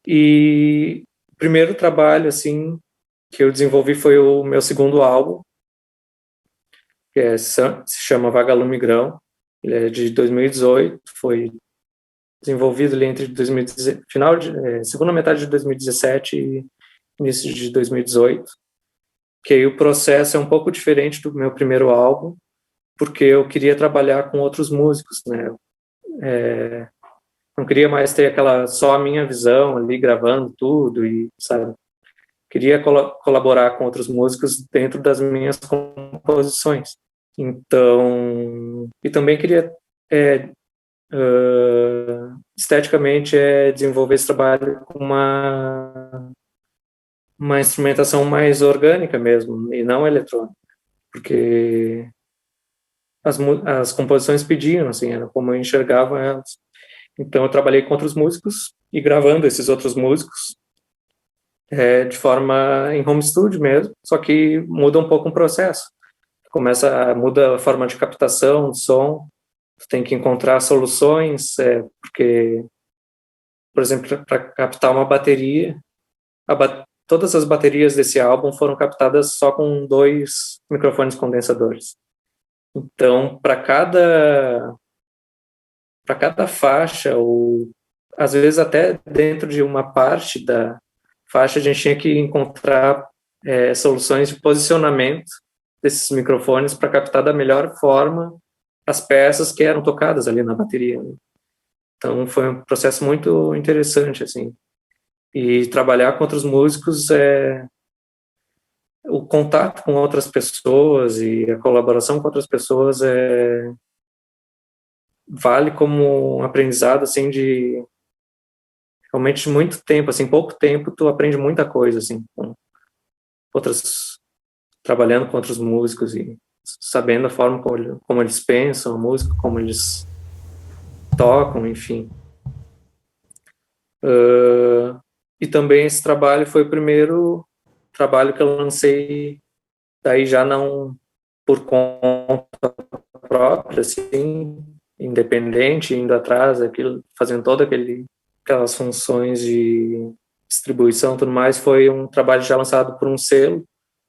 [SPEAKER 2] e o primeiro trabalho, assim, que eu desenvolvi foi o meu segundo álbum, que se chama Vagalume Grão. Ele é de 2018, foi desenvolvido ali entre segunda metade de 2017 e início de 2018, que aí o processo é um pouco diferente do meu primeiro álbum, porque eu queria trabalhar com outros músicos, né? Não queria mais ter só a minha visão ali gravando tudo e, sabe? Queria colaborar com outros músicos dentro das minhas composições. Então, e também queria esteticamente desenvolver esse trabalho com uma instrumentação mais orgânica mesmo, e não eletrônica, porque as composições pediam, assim, era como eu enxergava elas. Então eu trabalhei com outros músicos e gravando esses outros músicos de forma em home studio mesmo, só que muda um pouco o processo. Muda a forma de captação, de som, tu tem que encontrar soluções, porque por exemplo, para captar uma bateria, todas as baterias desse álbum foram captadas só com 2 microfones condensadores. Então, para cada faixa, ou às vezes até dentro de uma parte da faixa, a gente tinha que encontrar soluções de posicionamento desses microfones para captar da melhor forma as peças que eram tocadas ali na bateria. Então foi um processo muito interessante, assim. E trabalhar com outros músicos, o contato com outras pessoas e a colaboração com outras pessoas vale como um aprendizado, assim, de realmente muito tempo, assim, pouco tempo tu aprende muita coisa, assim, com trabalhando com outros músicos e sabendo a forma como eles pensam a música, como eles tocam, enfim. E também esse trabalho foi o primeiro trabalho que eu lancei, daí já não por conta própria, assim, independente, indo atrás, fazendo aquelas funções de distribuição e tudo mais. Foi um trabalho já lançado por um selo,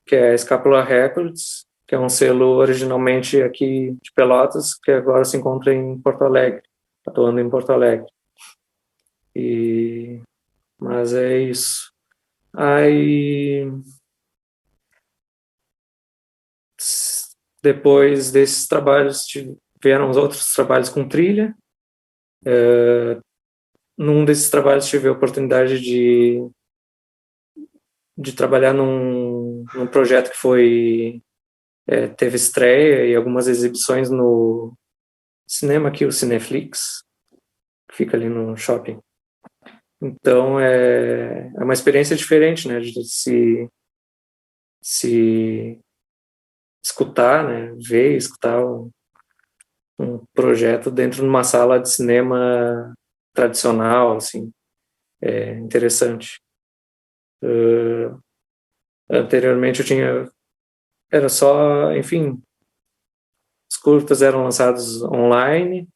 [SPEAKER 2] que é a Escapula Records, que é um selo originalmente aqui de Pelotas, que agora se encontra em Porto Alegre, atuando em Porto Alegre. Mas é isso. Aí, depois desses trabalhos, vieram os outros trabalhos com trilha. Num desses trabalhos tive a oportunidade de trabalhar num projeto que teve estreia e algumas exibições no cinema aqui, o Cineflix, que fica ali no shopping. Então é uma experiência diferente, né, de se escutar, né, ver, escutar um projeto dentro de uma sala de cinema tradicional, assim, é interessante. Anteriormente era só, enfim, os curtas eram lançados online,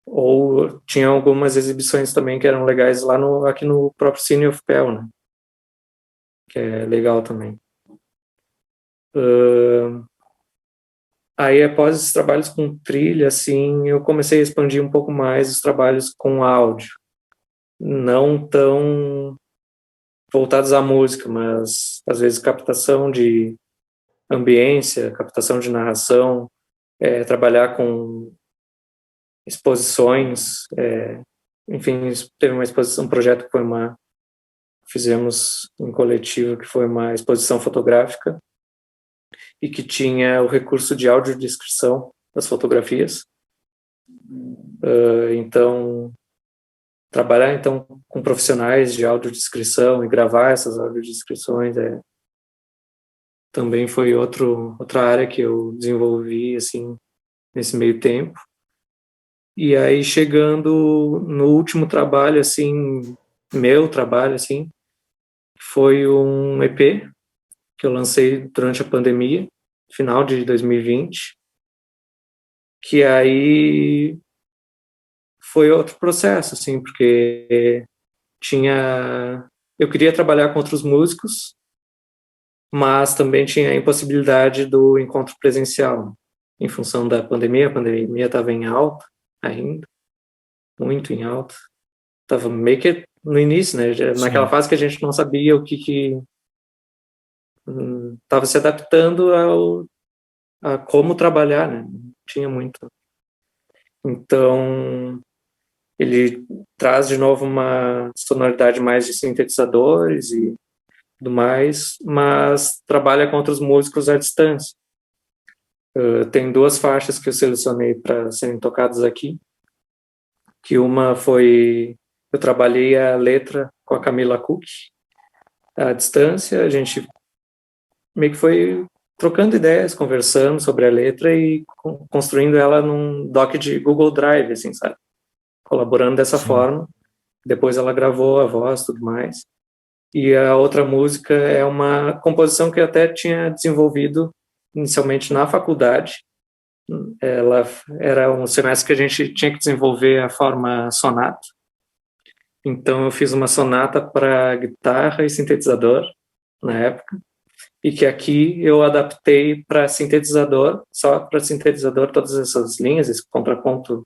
[SPEAKER 2] ou tinha algumas exibições também que eram legais aqui no próprio Cine UFPEL, né, que é legal também. Aí, após esses trabalhos com trilha, assim, eu comecei a expandir um pouco mais os trabalhos com áudio. Não tão voltados à música, mas, às vezes, captação de ambiência, captação de narração, trabalhar com exposições. Enfim, teve uma exposição, um projeto que fizemos em coletivo, que foi uma exposição fotográfica, e que tinha o recurso de audiodescrição das fotografias. Então, trabalhar então com profissionais de audiodescrição e gravar essas audiodescrições também foi outra área que eu desenvolvi, assim, nesse meio tempo. E aí, chegando no último trabalho, assim, meu trabalho, assim, foi um EP que eu lancei durante a pandemia, final de 2020, que aí foi outro processo, assim, porque eu queria trabalhar com outros músicos, mas também tinha a impossibilidade do encontro presencial, em função da pandemia. A pandemia estava em alta ainda, muito em alta. Estava meio que no início, né? Naquela fase que a gente não sabia o que estava se adaptando a como trabalhar, né? Não tinha muito. Então, ele traz de novo uma sonoridade mais de sintetizadores e tudo mais, mas trabalha com outros músicos à distância. Tem 2 faixas que eu selecionei para serem tocadas aqui, que uma eu trabalhei a letra com a Camila Cook à distância. A gente meio que foi trocando ideias, conversando sobre a letra e construindo ela num doc de Google Drive, assim, sabe? Colaborando dessa forma. Depois ela gravou a voz e tudo mais. E a outra música é uma composição que eu até tinha desenvolvido inicialmente na faculdade. Ela era um semestre que a gente tinha que desenvolver a forma sonata. Então eu fiz uma sonata para guitarra e sintetizador na época, e que aqui eu adaptei para sintetizador, só para sintetizador, todas essas linhas, esse contraponto,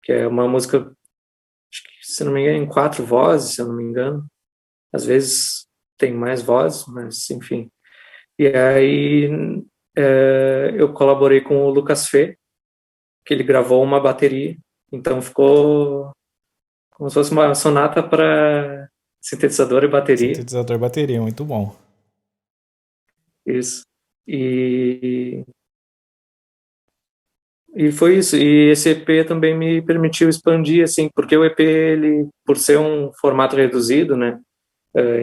[SPEAKER 2] que é uma música, acho que, se não me engano, em 4 vozes, se eu não me engano. Às vezes tem mais vozes, mas enfim. E aí eu colaborei com o Lucas Fê, que ele gravou uma bateria, então ficou como se fosse uma sonata para sintetizador e bateria.
[SPEAKER 1] Sintetizador e bateria, muito bom.
[SPEAKER 2] Isso. E foi isso. E esse EP também me permitiu expandir, assim, porque o EP, ele, por ser um formato reduzido, né?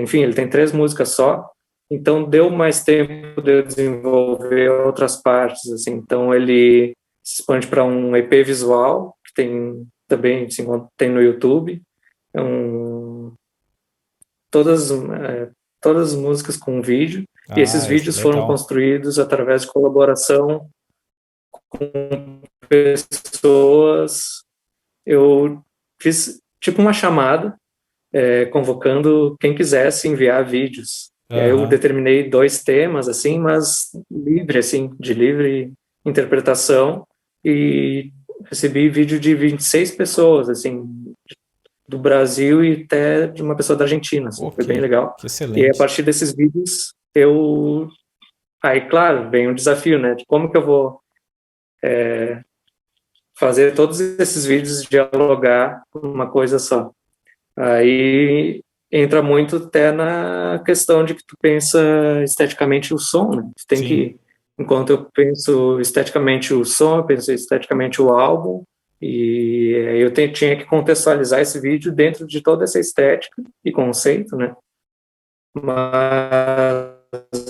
[SPEAKER 2] Enfim, ele tem 3 músicas só, então deu mais tempo de eu desenvolver outras partes, assim. Então ele se expande para um EP visual, que tem também, assim, tem no YouTube. Todas as músicas com vídeo, e esses vídeos foram construídos através de colaboração com pessoas. Eu fiz tipo uma chamada, convocando quem quisesse enviar vídeos. E aí eu determinei 2 temas, assim, mas livre, assim, de livre interpretação, e recebi vídeo de 26 pessoas, assim, do Brasil e até de uma pessoa da Argentina, assim. Foi bem legal.
[SPEAKER 1] Que excelente.
[SPEAKER 2] E aí, a partir desses vídeos, aí, claro, vem um desafio, né, de como que eu vou fazer todos esses vídeos dialogar uma coisa só. Aí entra muito até na questão de que tu pensa esteticamente o som, né? Tu tem que, enquanto eu penso esteticamente o som, eu penso esteticamente o álbum, e aí eu tinha que contextualizar esse vídeo dentro de toda essa estética e conceito, né? Mas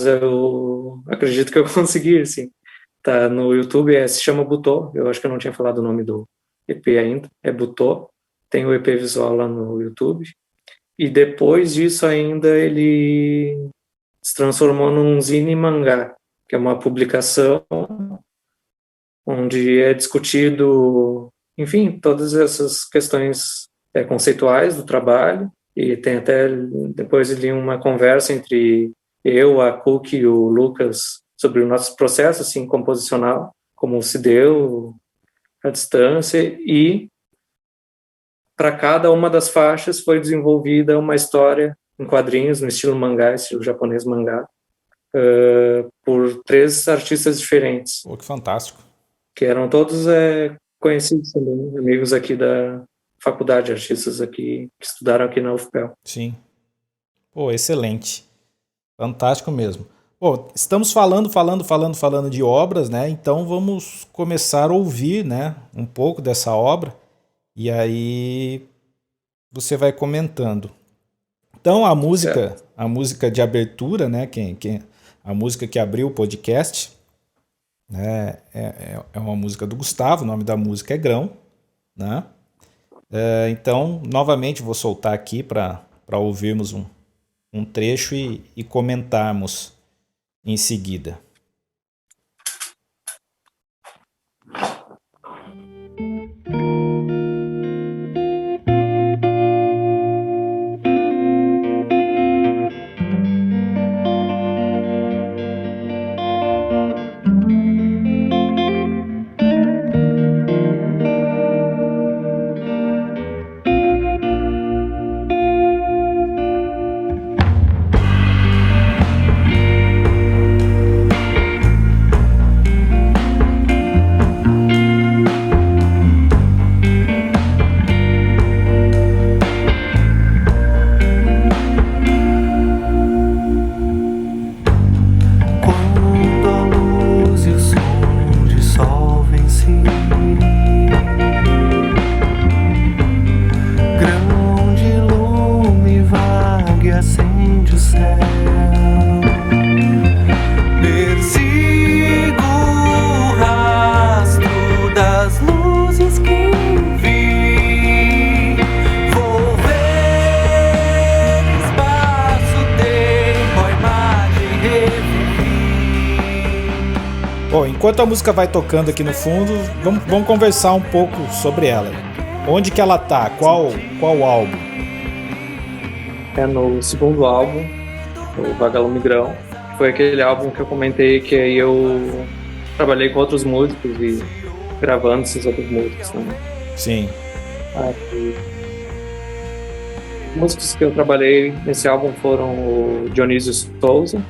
[SPEAKER 2] eu acredito que eu consegui, assim. Tá no YouTube, se chama Butô. Eu acho que eu não tinha falado o nome do EP ainda. É Butô. Tem o EP visual lá no YouTube. E depois disso ainda ele se transformou num zine mangá, que é uma publicação onde é discutido, enfim, todas essas questões conceituais do trabalho. E tem até depois ali uma conversa entre eu, a Cook e o Lucas sobre o nosso processo, assim, composicional, como se deu a distância, e para cada uma das faixas foi desenvolvida uma história em quadrinhos, no estilo mangá, estilo japonês mangá, por 3 artistas diferentes.
[SPEAKER 1] Pô, que fantástico.
[SPEAKER 2] Que eram todos conhecidos também, amigos aqui da faculdade, artistas aqui que estudaram aqui na UFPEL.
[SPEAKER 1] Sim. Pô, excelente. Fantástico mesmo. Bom, estamos falando de obras, né? Então vamos começar a ouvir, né, um pouco dessa obra, e aí você vai comentando. Então a música de abertura, né, a música que abriu o podcast, né, é uma música do Gustavo, o nome da música é Grão, né? Então, novamente vou soltar aqui para ouvirmos um trecho e comentarmos em seguida. Enquanto a música vai tocando aqui no fundo, vamos conversar um pouco sobre ela. Onde que ela tá? Qual álbum?
[SPEAKER 2] no segundo álbum, o Vagalume Grão. Foi aquele álbum que eu comentei que aí eu trabalhei com outros músicos e gravando esses outros músicos também.
[SPEAKER 1] Sim.
[SPEAKER 2] Os músicos que eu trabalhei nesse álbum foram o Dionísio Souza,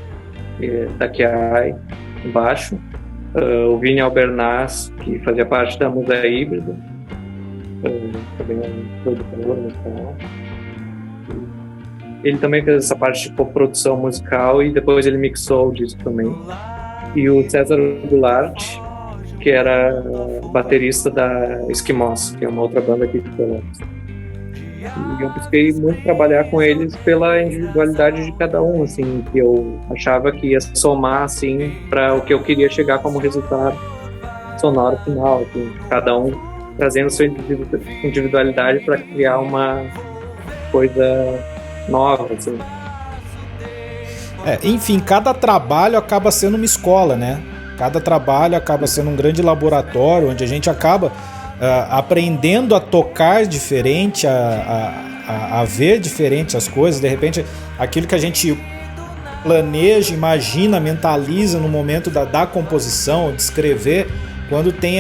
[SPEAKER 2] da Kiai, embaixo, o Vini Albernaz, que fazia parte da Musa Híbrida, também é um produtor musical. Ele também fez essa parte de coprodução musical e depois ele mixou o disco também. E o César Goulart, que era baterista da Esquimós, que é uma outra banda aqui de Pelotas. E eu busquei muito trabalhar com eles pela individualidade de cada um, assim, que eu achava que ia somar, assim, para o que eu queria chegar como resultado sonoro final, assim, cada um trazendo sua individualidade para criar uma coisa nova, assim.
[SPEAKER 1] Enfim, cada trabalho acaba sendo uma escola, né? Cada trabalho acaba sendo um grande laboratório onde a gente acaba aprendendo a tocar diferente, a ver diferente as coisas. De repente, aquilo que a gente planeja, imagina, mentaliza no momento da composição, de escrever, quando tem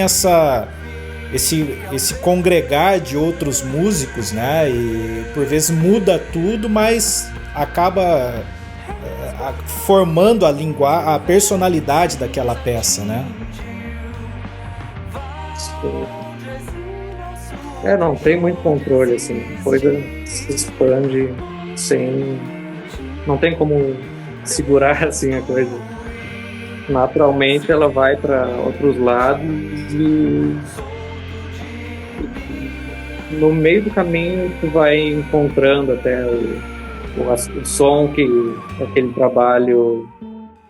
[SPEAKER 1] esse congregar de outros músicos, né? E por vezes muda tudo, mas acaba formando a personalidade daquela peça, né?
[SPEAKER 2] Não tem muito controle, assim, a coisa se expande sem... não tem como segurar, assim, a coisa. Naturalmente ela vai para outros lados e no meio do caminho tu vai encontrando até o som que aquele trabalho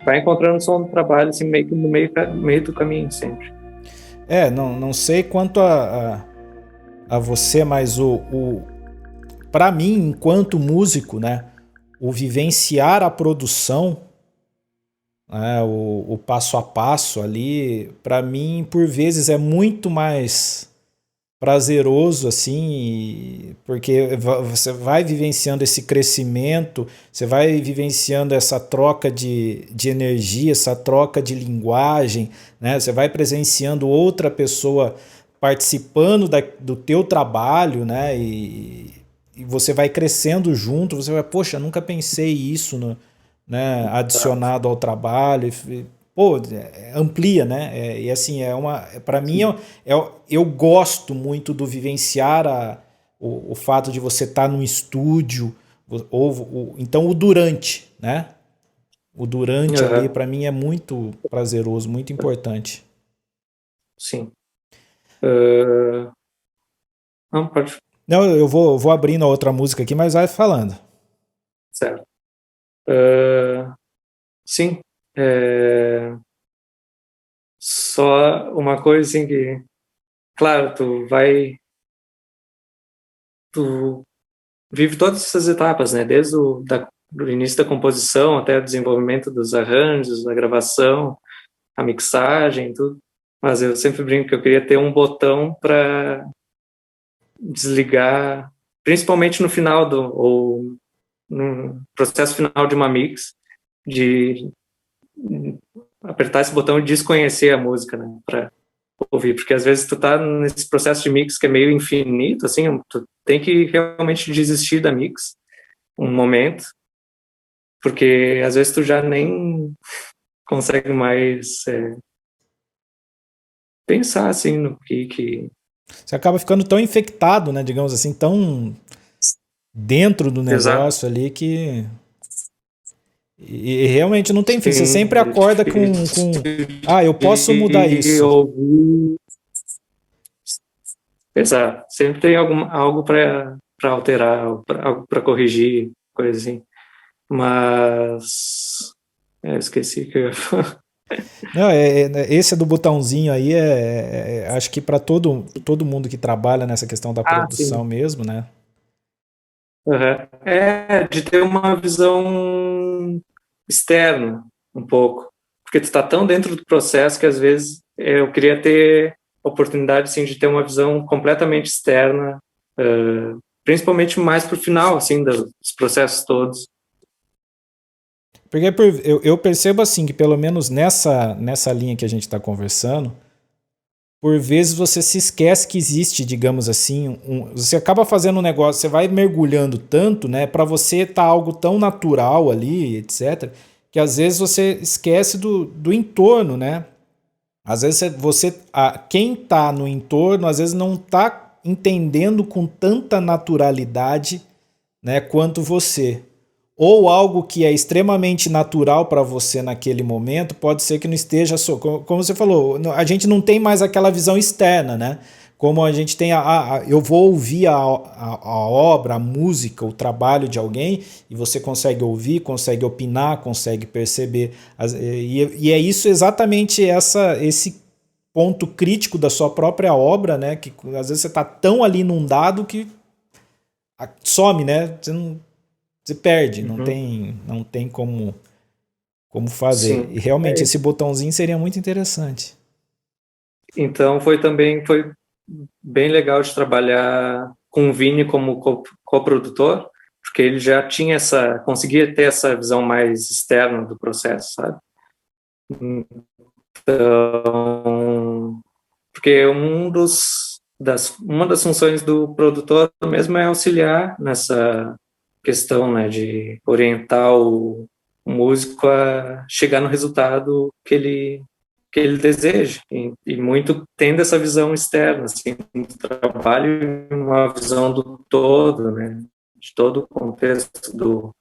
[SPEAKER 2] vai encontrando o som do trabalho, assim, meio que no meio do caminho sempre.
[SPEAKER 1] Não sei quanto a você, mas para mim, enquanto músico, né, o vivenciar a produção, né, o passo a passo ali, para mim, por vezes, é muito mais prazeroso, assim, porque você vai vivenciando esse crescimento, você vai vivenciando essa troca de energia, essa troca de linguagem, né? Você vai presenciando outra pessoa participando do teu trabalho, né? E você vai crescendo junto, você vai, poxa, nunca pensei isso, né? Adicionado ao trabalho. Pô, amplia, né? E assim, para mim, eu gosto muito do vivenciar o fato de você estar num estúdio, então o durante, né? O durante ali, para mim, é muito prazeroso, muito importante.
[SPEAKER 2] Sim. Não, pode.
[SPEAKER 1] Não, eu vou abrindo a outra música aqui, mas vai falando.
[SPEAKER 2] Certo. Sim. Só uma coisa assim que, claro, tu vive todas essas etapas, né? Desde do início da composição até o desenvolvimento dos arranjos, da gravação, a mixagem, tudo. Mas eu sempre brinco que eu queria ter um botão para desligar, principalmente no final ou no processo final de uma mix, de apertar esse botão e desconhecer a música, né, para ouvir, porque às vezes tu tá nesse processo de mix que é meio infinito, assim, tu tem que realmente desistir da mix um momento, porque às vezes tu já nem consegue mais pensar, assim, no que...
[SPEAKER 1] Você acaba ficando tão infectado, né, digamos assim, tão dentro do negócio. Exato. Ali que... E realmente não tem fim. Você sempre acorda com eu posso mudar isso.
[SPEAKER 2] Exato. Sempre tem algo para alterar, algo para corrigir, coisa assim. Mas... esqueci que eu ia falar.
[SPEAKER 1] Não, esse do botãozinho aí acho que para todo mundo que trabalha nessa questão da produção mesmo, né?
[SPEAKER 2] Uhum. De ter uma visão externa, um pouco. Porque tu está tão dentro do processo que às vezes eu queria ter a oportunidade, assim, de ter uma visão completamente externa principalmente mais pro final, assim, dos processos todos.
[SPEAKER 1] Porque eu percebo assim que pelo menos nessa linha que a gente está conversando, por vezes você se esquece que existe, digamos assim, você acaba fazendo um negócio, você vai mergulhando tanto, né, para você tá algo tão natural ali, etc, que às vezes você esquece do entorno, né? Às vezes quem tá no entorno, às vezes não tá entendendo com tanta naturalidade, né, quanto você. Ou algo que é extremamente natural para você naquele momento, pode ser que não esteja, como você falou, a gente não tem mais aquela visão externa, né? Como a gente tem eu vou ouvir a obra, a música, o trabalho de alguém, e você consegue ouvir, consegue opinar, consegue perceber. E é isso exatamente esse ponto crítico da sua própria obra, né? Que às vezes você está tão ali inundado que some, né? Você perde, não tem como fazer.
[SPEAKER 2] Sim.
[SPEAKER 1] E realmente esse botãozinho seria muito interessante.
[SPEAKER 2] Então foi bem legal de trabalhar com o Vini como coprodutor, porque ele já tinha conseguia ter essa visão mais externa do processo, sabe? Então, porque uma das funções do produtor mesmo é auxiliar nessa questão, né, de orientar o músico a chegar no resultado que ele deseja, e muito tendo essa visão externa, assim, do trabalho, uma visão do todo, né, de todo o contexto do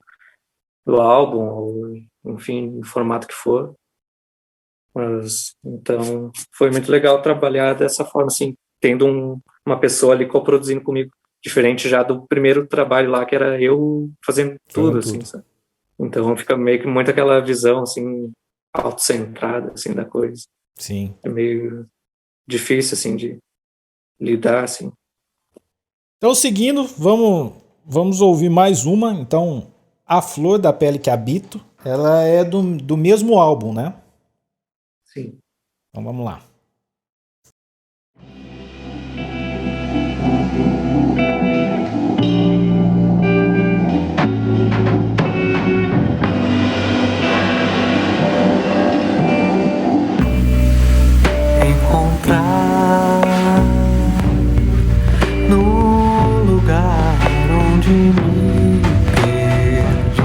[SPEAKER 2] álbum, ou, enfim, do formato que for. Mas, então, foi muito legal trabalhar dessa forma, assim, tendo uma pessoa ali coproduzindo comigo, diferente já do primeiro trabalho lá, que era eu fazendo tudo, assim, sabe? Então fica meio que muito aquela visão, assim, autocentrada, assim, da coisa.
[SPEAKER 1] Sim.
[SPEAKER 2] É meio difícil, assim, de lidar, assim.
[SPEAKER 1] Então, seguindo, vamos ouvir mais uma. Então, A Flor da Pele que Habito, ela é do mesmo álbum, né?
[SPEAKER 2] Sim.
[SPEAKER 1] Então, vamos lá.
[SPEAKER 3] Encontrar no lugar onde me perdi,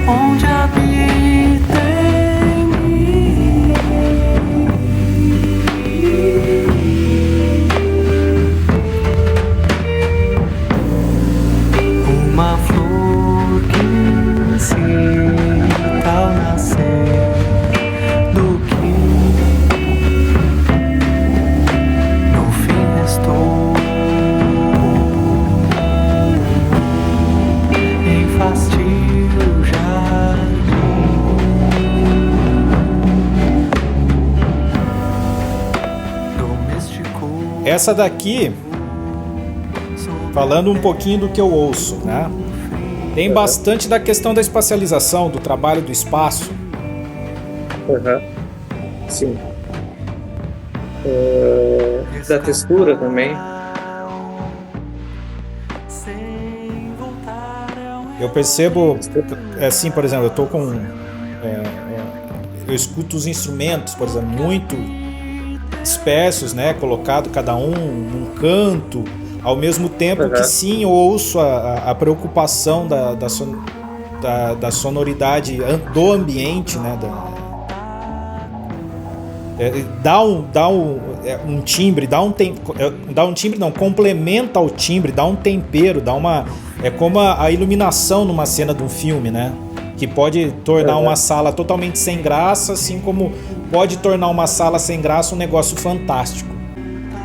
[SPEAKER 3] onde habita em mim uma flor que se ao nascer
[SPEAKER 1] Essa daqui, falando um pouquinho do que eu ouço, né? Tem bastante da questão da espacialização, do trabalho do espaço.
[SPEAKER 2] Sim. Da textura também.
[SPEAKER 1] Eu percebo, assim, por exemplo, eu tô com... eu escuto os instrumentos, por exemplo, muito dispersos, né? Colocado cada um num canto, ao mesmo tempo que sim, eu ouço a preocupação da sonoridade do ambiente, né? Dá um timbre, não, complementa o timbre, dá um tempero, é como a iluminação numa cena de um filme, né? Que pode tornar uma sala totalmente sem graça, assim como pode tornar uma sala sem graça um negócio fantástico.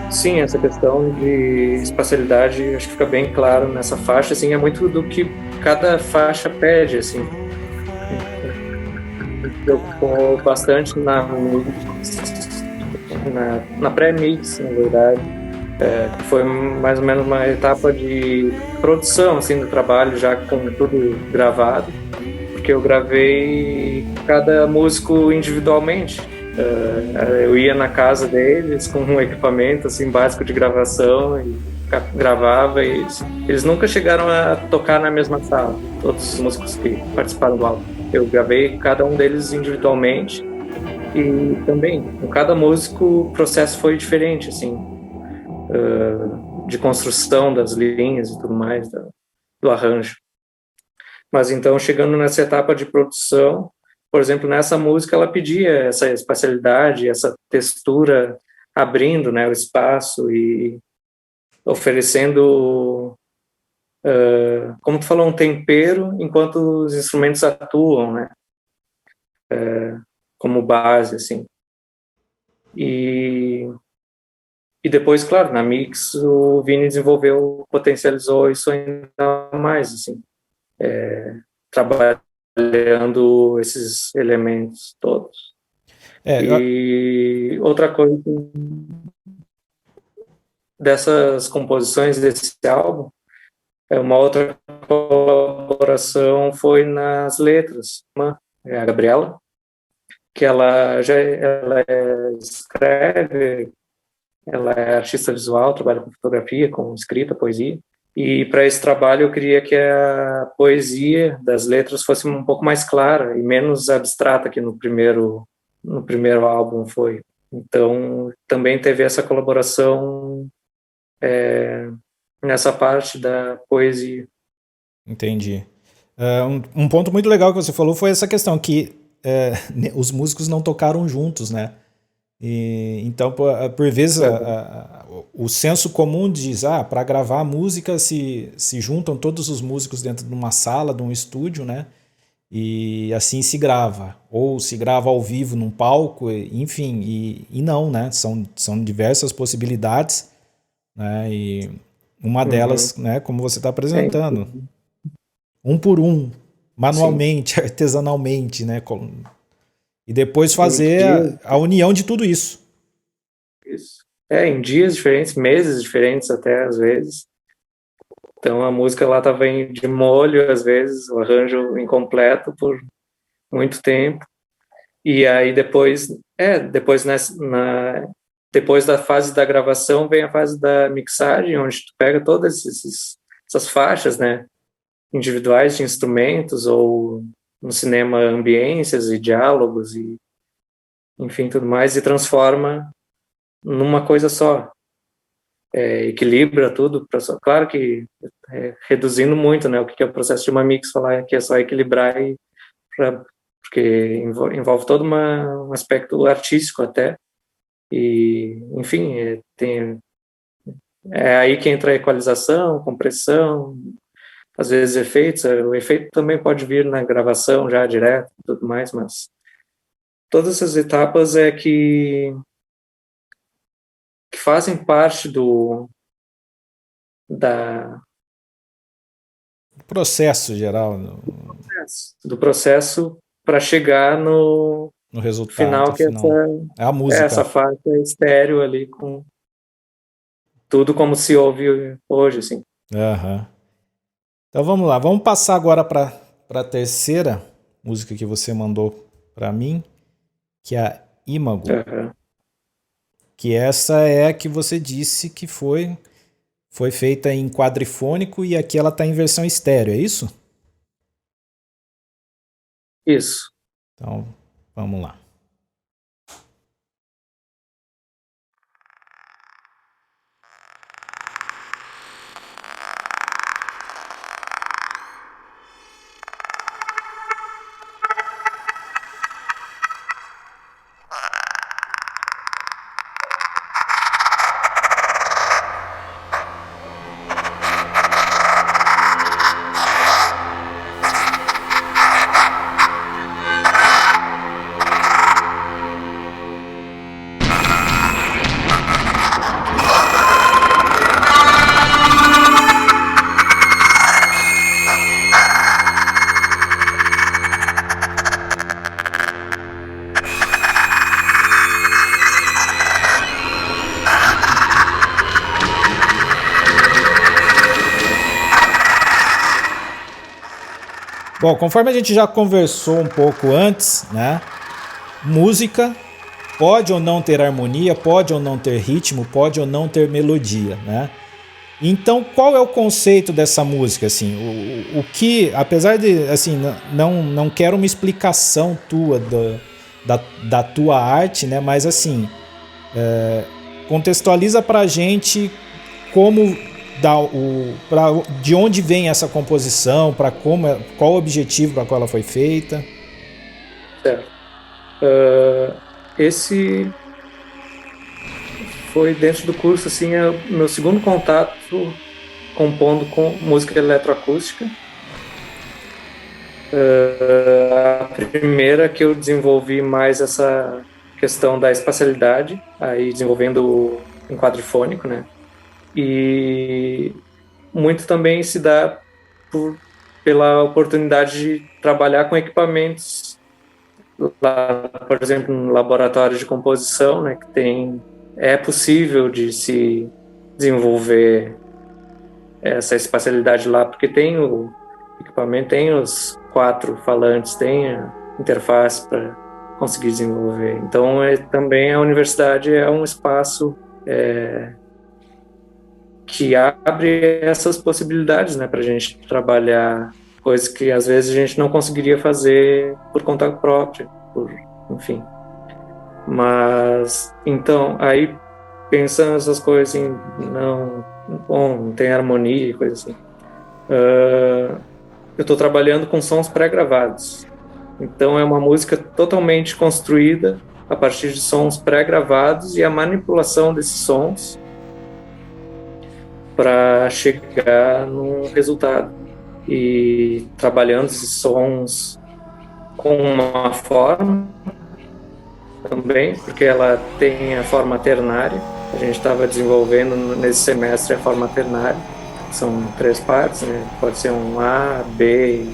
[SPEAKER 2] Sim, essa questão de espacialidade acho que fica bem claro nessa faixa, assim, é muito do que cada faixa pede, assim. Eu tô bastante na pré-mix, na verdade. Foi mais ou menos uma etapa de produção, assim, do trabalho, já com tudo gravado, porque eu gravei cada músico individualmente. Eu ia na casa deles com um equipamento assim básico de gravação e gravava, e eles nunca chegaram a tocar na mesma sala, todos os músicos que participaram do álbum. Eu gravei cada um deles individualmente, e também com cada músico o processo foi diferente, assim, de construção das linhas e tudo mais, do arranjo. Mas então, chegando nessa etapa de produção, por exemplo, nessa música ela pedia essa espacialidade, essa textura, abrindo, né, o espaço e oferecendo, como tu falou, um tempero enquanto os instrumentos atuam, né, como base, assim. E depois, claro, na mix o Vini desenvolveu, potencializou isso ainda mais, assim, trabalhando esses elementos todos. E outra coisa dessas composições desse álbum, uma outra colaboração foi nas letras. A Gabriela, que ela escreve, ela é artista visual, trabalha com fotografia, com escrita, poesia. E para esse trabalho eu queria que a poesia das letras fosse um pouco mais clara e menos abstrata que no primeiro álbum foi. Então também teve essa colaboração nessa parte da poesia.
[SPEAKER 1] Entendi. Um ponto muito legal que você falou foi essa questão que os músicos não tocaram juntos, né? Então, por vezes, o senso comum diz, para gravar a música se juntam todos os músicos dentro de uma sala, de um estúdio, né? E assim se grava. Ou se grava ao vivo num palco, enfim, e não, né? São diversas possibilidades, né? E uma delas, né, como você está apresentando, um por um, manualmente, artesanalmente, né? E depois fazer a união de tudo isso.
[SPEAKER 2] Isso. Em dias diferentes, meses diferentes até, às vezes. Então a música lá estava de molho, às vezes, o arranjo incompleto por muito tempo. E aí depois depois da fase da gravação vem a fase da mixagem, onde tu pega todas essas faixas, né, individuais de instrumentos, ou no cinema ambiências e diálogos e enfim, tudo mais, e transforma numa coisa só. Equilibra tudo, claro que reduzindo muito, né, o que é o processo de uma mix, falar que é só equilibrar, porque envolve todo um aspecto artístico até, e enfim, é aí que entra a equalização, compressão, às vezes efeitos. O efeito também pode vir na gravação já direto e tudo mais, mas todas essas etapas que fazem parte do
[SPEAKER 1] processo geral.
[SPEAKER 2] Do processo para chegar no
[SPEAKER 1] resultado
[SPEAKER 2] final, que
[SPEAKER 1] é a música.
[SPEAKER 2] Essa faixa estéreo ali, com tudo como se ouve hoje, assim.
[SPEAKER 1] Então vamos lá, vamos passar agora para a terceira música que você mandou para mim, que é a Imago. Que essa é a que você disse que foi feita em quadrifônico, e aqui ela está em versão estéreo, é isso?
[SPEAKER 2] Isso.
[SPEAKER 1] Então, vamos lá. Bom, conforme a gente já conversou um pouco antes, né? Música pode ou não ter harmonia, pode ou não ter ritmo, pode ou não ter melodia, né? Então, qual é o conceito dessa música, assim? O que, apesar de, assim, não quero uma explicação tua da tua arte, né? Mas, assim, contextualiza pra gente como de onde vem essa composição, qual o objetivo para qual ela foi feita.
[SPEAKER 2] Certo. Esse foi dentro do curso, assim, meu segundo contato compondo com música eletroacústica. A primeira que eu desenvolvi mais essa questão da espacialidade, aí desenvolvendo em quadrifônico, né? E muito também se dá pela oportunidade de trabalhar com equipamentos lá, por exemplo, no laboratório de composição, né, que é possível de se desenvolver essa espacialidade lá, porque tem o equipamento, tem os 4 falantes, tem a interface para conseguir desenvolver. Então, também a universidade é um espaço que abre essas possibilidades, né, para a gente trabalhar coisas que às vezes a gente não conseguiria fazer por conta própria, enfim. Mas, então, aí pensando nessas coisas assim, não tem harmonia e coisa assim. Eu estou trabalhando com sons pré-gravados. Então é uma música totalmente construída a partir de sons pré-gravados e a manipulação desses sons para chegar num resultado. E trabalhando esses sons com uma forma também, porque ela tem a forma ternária. A gente estava desenvolvendo nesse semestre a forma ternária. São 3 partes, né? Pode ser um A, B.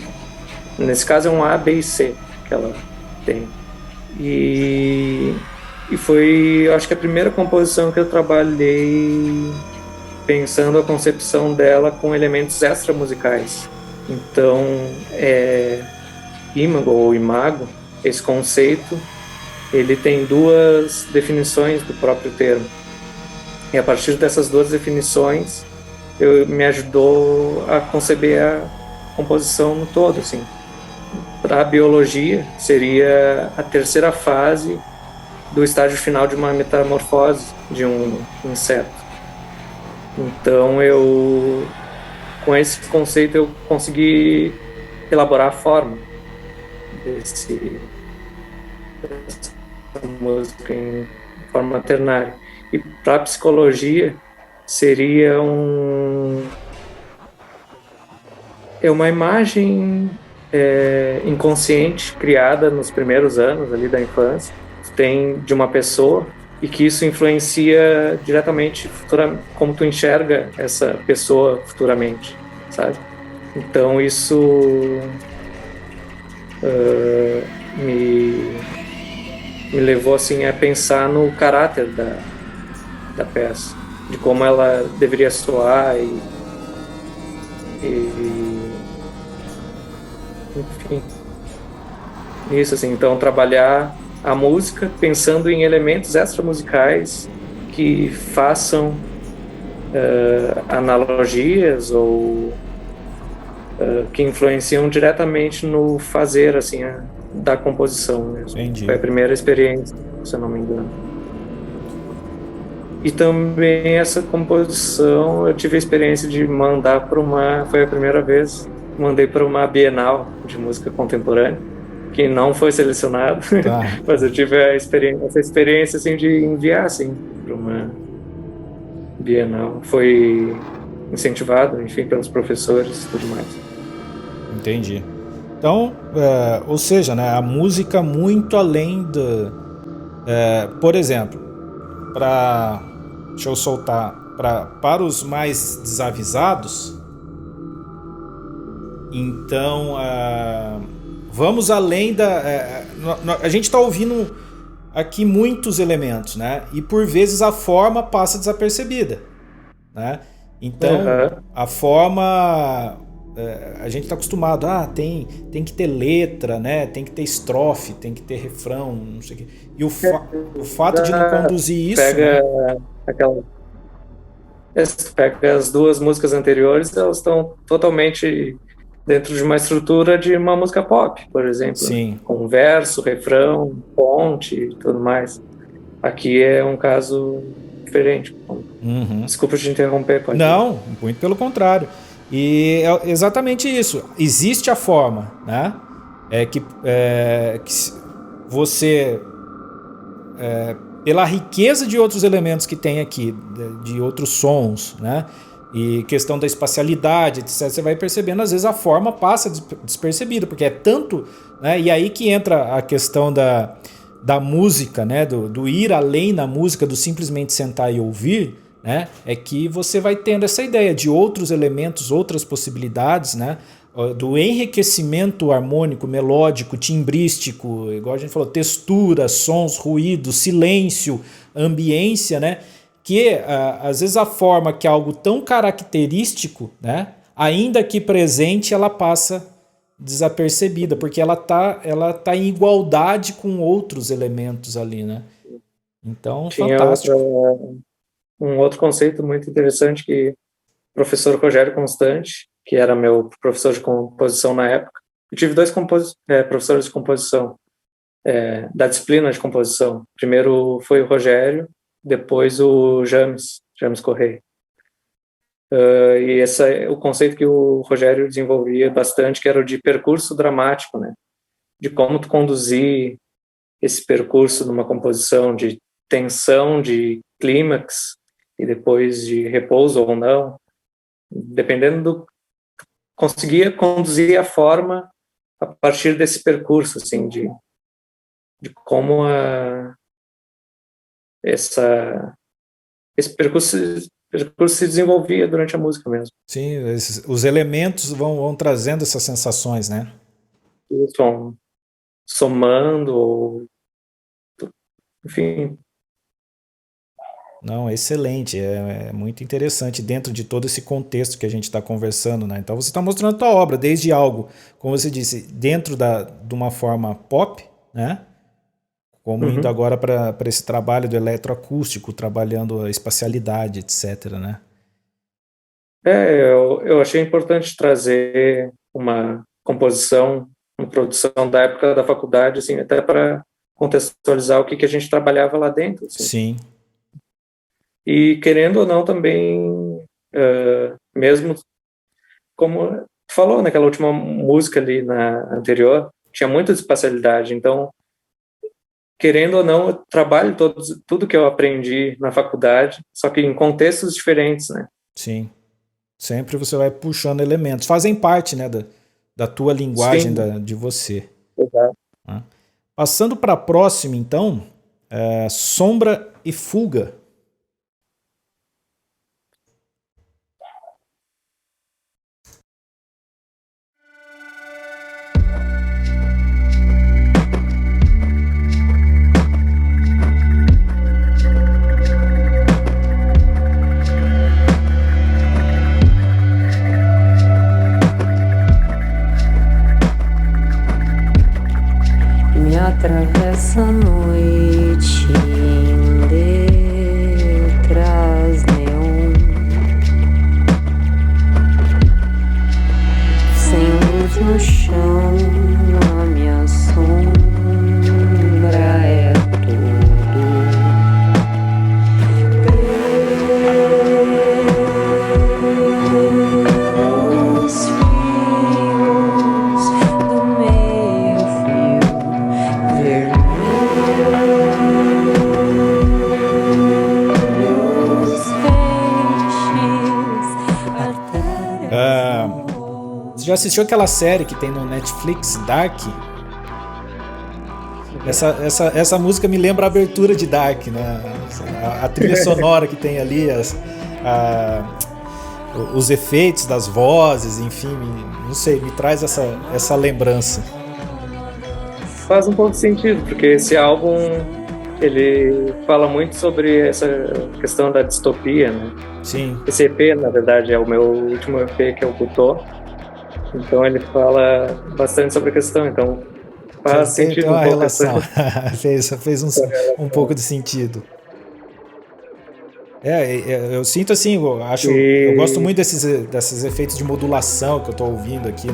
[SPEAKER 2] Nesse caso é um A, B e C que ela tem. E foi, eu acho que a primeira composição que eu trabalhei pensando a concepção dela com elementos extramusicais. Então, imago ou imago, esse conceito, ele tem 2 definições do próprio termo. E a partir dessas 2 definições, me ajudou a conceber a composição no todo, assim. Para a biologia, seria a terceira fase do estágio final de uma metamorfose de um inseto. Então, com esse conceito, eu consegui elaborar a forma dessa música em forma ternária. E para a psicologia, seria uma imagem inconsciente criada nos primeiros anos ali da infância, tem de uma pessoa, e que isso influencia diretamente como tu enxerga essa pessoa futuramente, sabe? Então isso me levou assim a pensar no caráter da peça, de como ela deveria soar e enfim, isso assim. Então trabalhar a música pensando em elementos extramusicais que façam analogias ou que influenciam diretamente no fazer assim da composição mesmo.
[SPEAKER 1] Entendi.
[SPEAKER 2] Foi a primeira experiência, se eu não me engano. E também essa composição eu tive a experiência de mandar foi a primeira vez, mandei para uma Bienal de música contemporânea, que não foi selecionado, mas eu tive essa experiência assim, de enviar assim, para uma Bienal. Foi incentivado, enfim, pelos professores e tudo mais.
[SPEAKER 1] Entendi. Então, ou seja, né, a música muito além por exemplo, deixa eu soltar, para os mais desavisados, então vamos além a gente está ouvindo aqui muitos elementos, né? E por vezes a forma passa desapercebida, né? Então a forma a gente está acostumado, tem que ter letra, né? Tem que ter estrofe, tem que ter refrão, não sei o quê. E o fato de não conduzir isso...
[SPEAKER 2] Pega as duas músicas anteriores, elas estão totalmente dentro de uma estrutura de uma música pop, por exemplo.
[SPEAKER 1] Sim.
[SPEAKER 2] Com verso, refrão, ponte e tudo mais. Aqui é um caso diferente. Desculpa te interromper.
[SPEAKER 1] Não, muito pelo contrário. E é exatamente isso. Existe a forma, né? Que você... pela riqueza de outros elementos que tem aqui, de outros sons, né? E questão da espacialidade, etc., você vai percebendo, às vezes a forma passa despercebida, porque é tanto, né? E aí que entra a questão da música, né? Do ir além na música, do simplesmente sentar e ouvir, né? É que você vai tendo essa ideia de outros elementos, outras possibilidades, né? Do enriquecimento harmônico, melódico, timbrístico, igual a gente falou, textura, sons, ruído, silêncio, ambiência, né? Que às vezes a forma que é algo tão característico, né? Ainda que presente, ela passa desapercebida, porque ela tá em igualdade com outros elementos ali, né? Então, fantástico.
[SPEAKER 2] Um outro conceito muito interessante que o professor Rogério Constante, que era meu professor de composição na época, eu tive dois professores de composição, da disciplina de composição. Primeiro foi o Rogério, depois o James Correia. E esse é o conceito que o Rogério desenvolvia bastante, que era o de percurso dramático, né? De como tu conduzir esse percurso numa composição de tensão, de clímax, e depois de repouso ou não, dependendo do... Conseguia conduzir a forma a partir desse percurso, assim, de como esse percurso se desenvolvia durante a música mesmo.
[SPEAKER 1] Sim, os elementos vão trazendo essas sensações, né?
[SPEAKER 2] Vão somando, enfim.
[SPEAKER 1] Não, excelente, é muito interessante dentro de todo esse contexto que a gente está conversando, né? Então você está mostrando a tua obra, desde algo, como você disse, dentro de uma forma pop, né? Como indo agora para esse trabalho do eletroacústico, trabalhando a espacialidade, etc., né?
[SPEAKER 2] Eu achei importante trazer uma composição, uma produção da época da faculdade, assim, até para contextualizar o que a gente trabalhava lá dentro. Assim.
[SPEAKER 1] Sim.
[SPEAKER 2] E querendo ou não também, mesmo como tu falou naquela última música ali na anterior, tinha muita espacialidade, então querendo ou não, eu trabalho tudo que eu aprendi na faculdade, só que em contextos diferentes, né?
[SPEAKER 1] Sim. Sempre você vai puxando elementos. Fazem parte, né, da tua linguagem, de você.
[SPEAKER 2] Exato.
[SPEAKER 1] Passando para a próxima, então, Sombra e Fuga.
[SPEAKER 4] Atravessa a noite em letras neon, sem luz no chão, a minha sombra é pelos fios do meu fio.
[SPEAKER 1] Você já assistiu aquela série que tem no Netflix, Dark? Essa música me lembra a abertura de Dark, né? A trilha sonora que tem ali, os efeitos das vozes, enfim, não sei, me traz essa lembrança.
[SPEAKER 2] Faz um pouco de sentido, porque esse álbum ele fala muito sobre essa questão da distopia, né?
[SPEAKER 1] Sim.
[SPEAKER 2] Esse EP, na verdade, é o meu último EP que eu botou. Então ele fala bastante sobre a questão, então faz
[SPEAKER 1] Tem
[SPEAKER 2] sentido
[SPEAKER 1] uma
[SPEAKER 2] um pouco essa
[SPEAKER 1] relação. fez um pouco de sentido. Eu sinto assim, eu gosto
[SPEAKER 2] e
[SPEAKER 1] muito desses efeitos de modulação que eu tô ouvindo aqui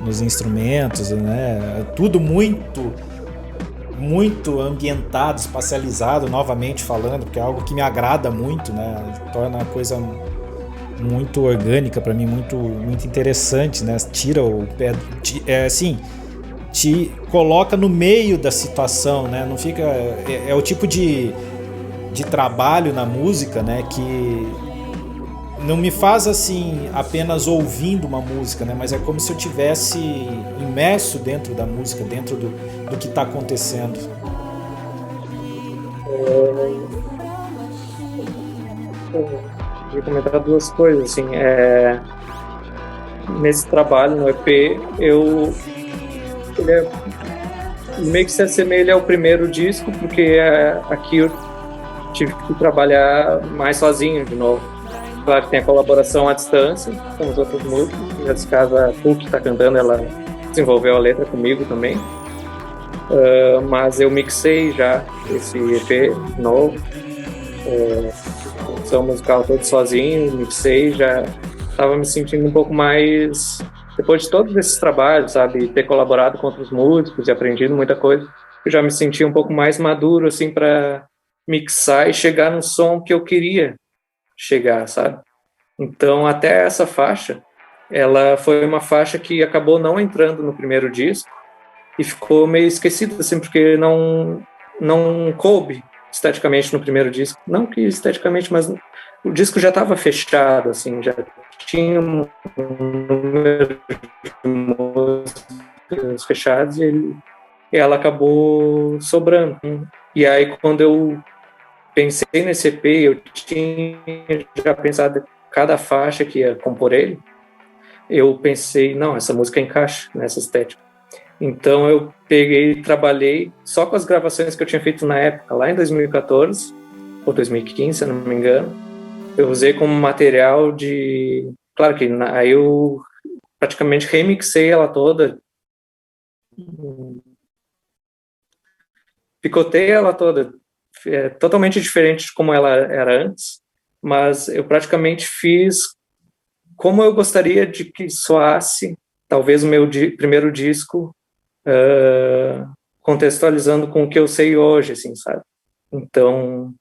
[SPEAKER 1] nos instrumentos, né? Tudo muito ambientado, espacializado, novamente falando, porque é algo que me agrada muito, né? Torna a coisa muito orgânica para mim, muito interessante, né? Tira o pé, assim, te coloca no meio da situação, né? Não fica, é o tipo de trabalho na música, né? Que não me faz assim apenas ouvindo uma música, né? Mas é como se eu tivesse imerso dentro da música, dentro do que está acontecendo.
[SPEAKER 2] eu queria comentar duas coisas, assim, nesse trabalho no EP, ele meio que se assemelha ao primeiro disco, porque aqui eu tive que trabalhar mais sozinho de novo. Claro que tem a colaboração à distância com os outros músicos. Nesse caso, a Puki está cantando, ela desenvolveu a letra comigo também. Mas eu mixei já esse EP novo, produção musical todo sozinho, mixei, já estava me sentindo um pouco mais, depois de todos esses trabalhos, sabe, ter colaborado com outros músicos e aprendido muita coisa, eu já me sentia um pouco mais maduro, assim, para mixar e chegar no som que eu queria chegar, sabe? Então, até essa faixa, ela foi uma faixa que acabou não entrando no primeiro disco e ficou meio esquecida, assim, porque não coube esteticamente no primeiro disco. Não que esteticamente, mas o disco já estava fechado, assim, já tinha um número de músicas fechados e ela acabou sobrando. E aí, quando eu pensei nesse EP, eu tinha já pensado cada faixa que ia compor ele, eu pensei, não, essa música encaixa nessa estética. Então eu peguei e trabalhei só com as gravações que eu tinha feito na época, lá em 2014 ou 2015, se eu não me engano. Eu usei como material de... Claro que aí eu praticamente remixei ela toda, picotei ela toda, totalmente diferente de como ela era antes, mas eu praticamente fiz como eu gostaria de que soasse, talvez o meu primeiro disco, contextualizando com o que eu sei hoje, assim, sabe? Então,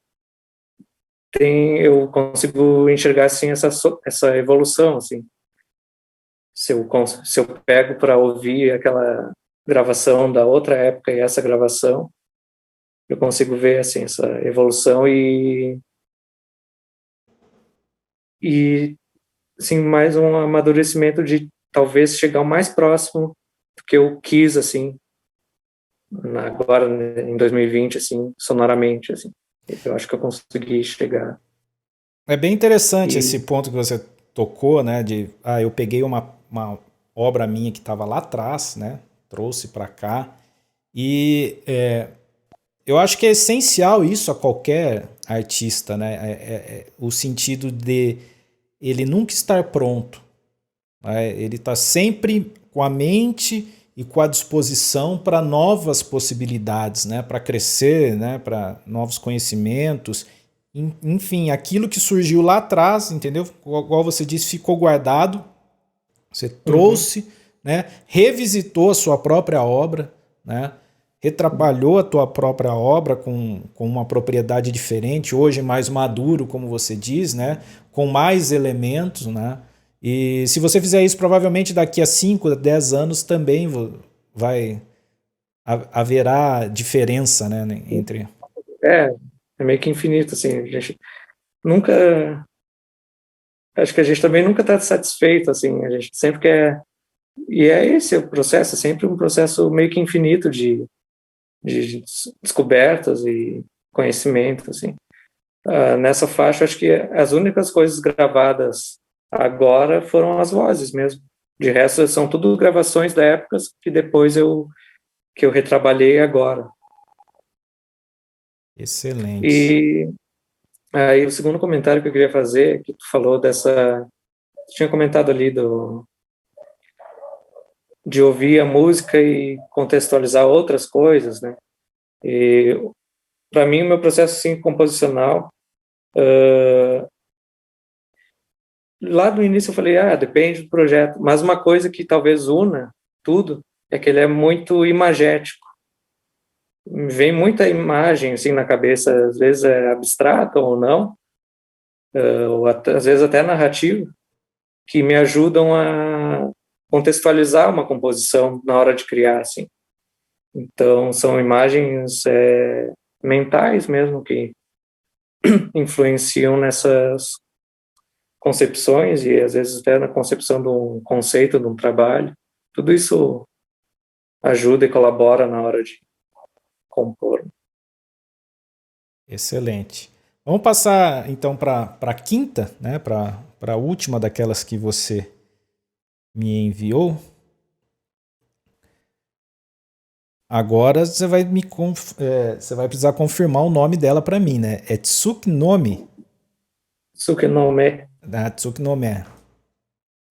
[SPEAKER 2] eu consigo enxergar, assim, essa evolução, assim. Se eu pego para ouvir aquela gravação da outra época e essa gravação, eu consigo ver, assim, essa evolução e assim, mais um amadurecimento de talvez chegar o mais próximo do que eu quis, assim, agora em 2020, assim, sonoramente, assim. Eu acho que eu consegui chegar.
[SPEAKER 1] É bem interessante esse
[SPEAKER 2] E
[SPEAKER 1] ponto que você tocou, né? Eu peguei uma obra minha que estava lá atrás, né? Trouxe para cá e eu acho que é essencial isso a qualquer artista, né? O sentido de ele nunca estar pronto, né? Ele está sempre com a mente e com a disposição para novas possibilidades, né? Para crescer, né? Para novos conhecimentos. Enfim, aquilo que surgiu lá atrás, entendeu? Igual você disse, ficou guardado, você trouxe, né? Revisitou a sua própria obra, né? Retrabalhou a tua própria obra com uma propriedade diferente, hoje mais maduro, como você diz, né? Com mais elementos, né? E se você fizer isso, provavelmente daqui a 5, 10 anos também vai haverá diferença, né? Entre...
[SPEAKER 2] é, é meio que infinito, assim, a gente nunca, acho que a gente também nunca está satisfeito, assim, a gente sempre quer, e é esse o processo, é sempre um processo meio que infinito de descobertas e conhecimento, assim. Nessa faixa, acho que as únicas coisas gravadas agora foram as vozes mesmo. De resto, são tudo gravações da época que depois que eu retrabalhei agora.
[SPEAKER 1] Excelente.
[SPEAKER 2] E aí o segundo comentário que eu queria fazer, que tu falou dessa... Tu tinha comentado ali de ouvir a música e contextualizar outras coisas, né? E para mim o meu processo assim composicional, lá no início eu falei, depende do projeto, mas uma coisa que talvez una tudo é que ele é muito imagético. Me vem muita imagem assim na cabeça, às vezes é abstrata ou não, ou às vezes até narrativa, que me ajudam a contextualizar uma composição na hora de criar, assim. Então, são imagens mentais mesmo que influenciam nessas concepções e, às vezes, até na concepção de um conceito, de um trabalho. Tudo isso ajuda e colabora na hora de compor.
[SPEAKER 1] Excelente. Vamos passar, então, para a quinta, né? Para a última daquelas que você me enviou. Agora você vai você vai precisar confirmar o nome dela para mim, né? É Tsukinome.
[SPEAKER 2] Tsukinome.
[SPEAKER 1] Tsukinome.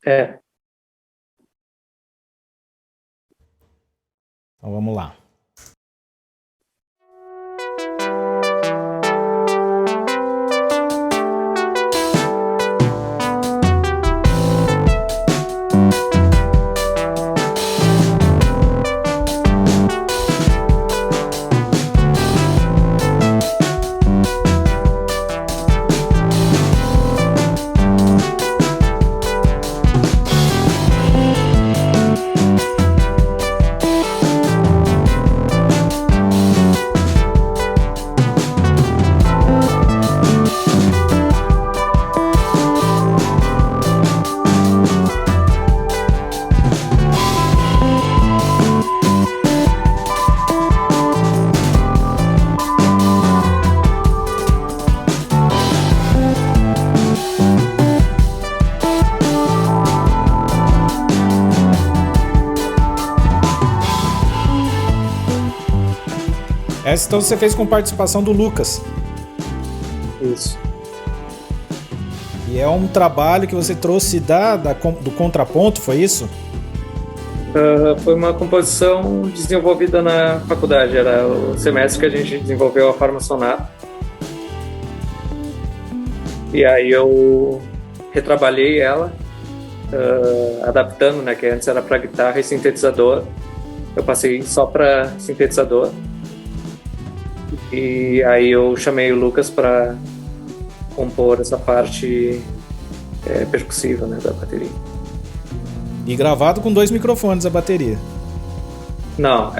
[SPEAKER 2] É.
[SPEAKER 1] Então vamos lá. Essa então você fez com participação do Lucas.
[SPEAKER 2] Isso.
[SPEAKER 1] E é um trabalho que você trouxe do contraponto, foi isso?
[SPEAKER 2] Foi uma composição desenvolvida na faculdade. Era o semestre que a gente desenvolveu a forma sonata. E aí eu retrabalhei ela, adaptando, né? Que antes era para guitarra e sintetizador. Eu passei só para sintetizador. E aí eu chamei o Lucas para compor essa parte percussiva, né, da bateria.
[SPEAKER 1] E gravado com 2 microfones a bateria.
[SPEAKER 2] Não,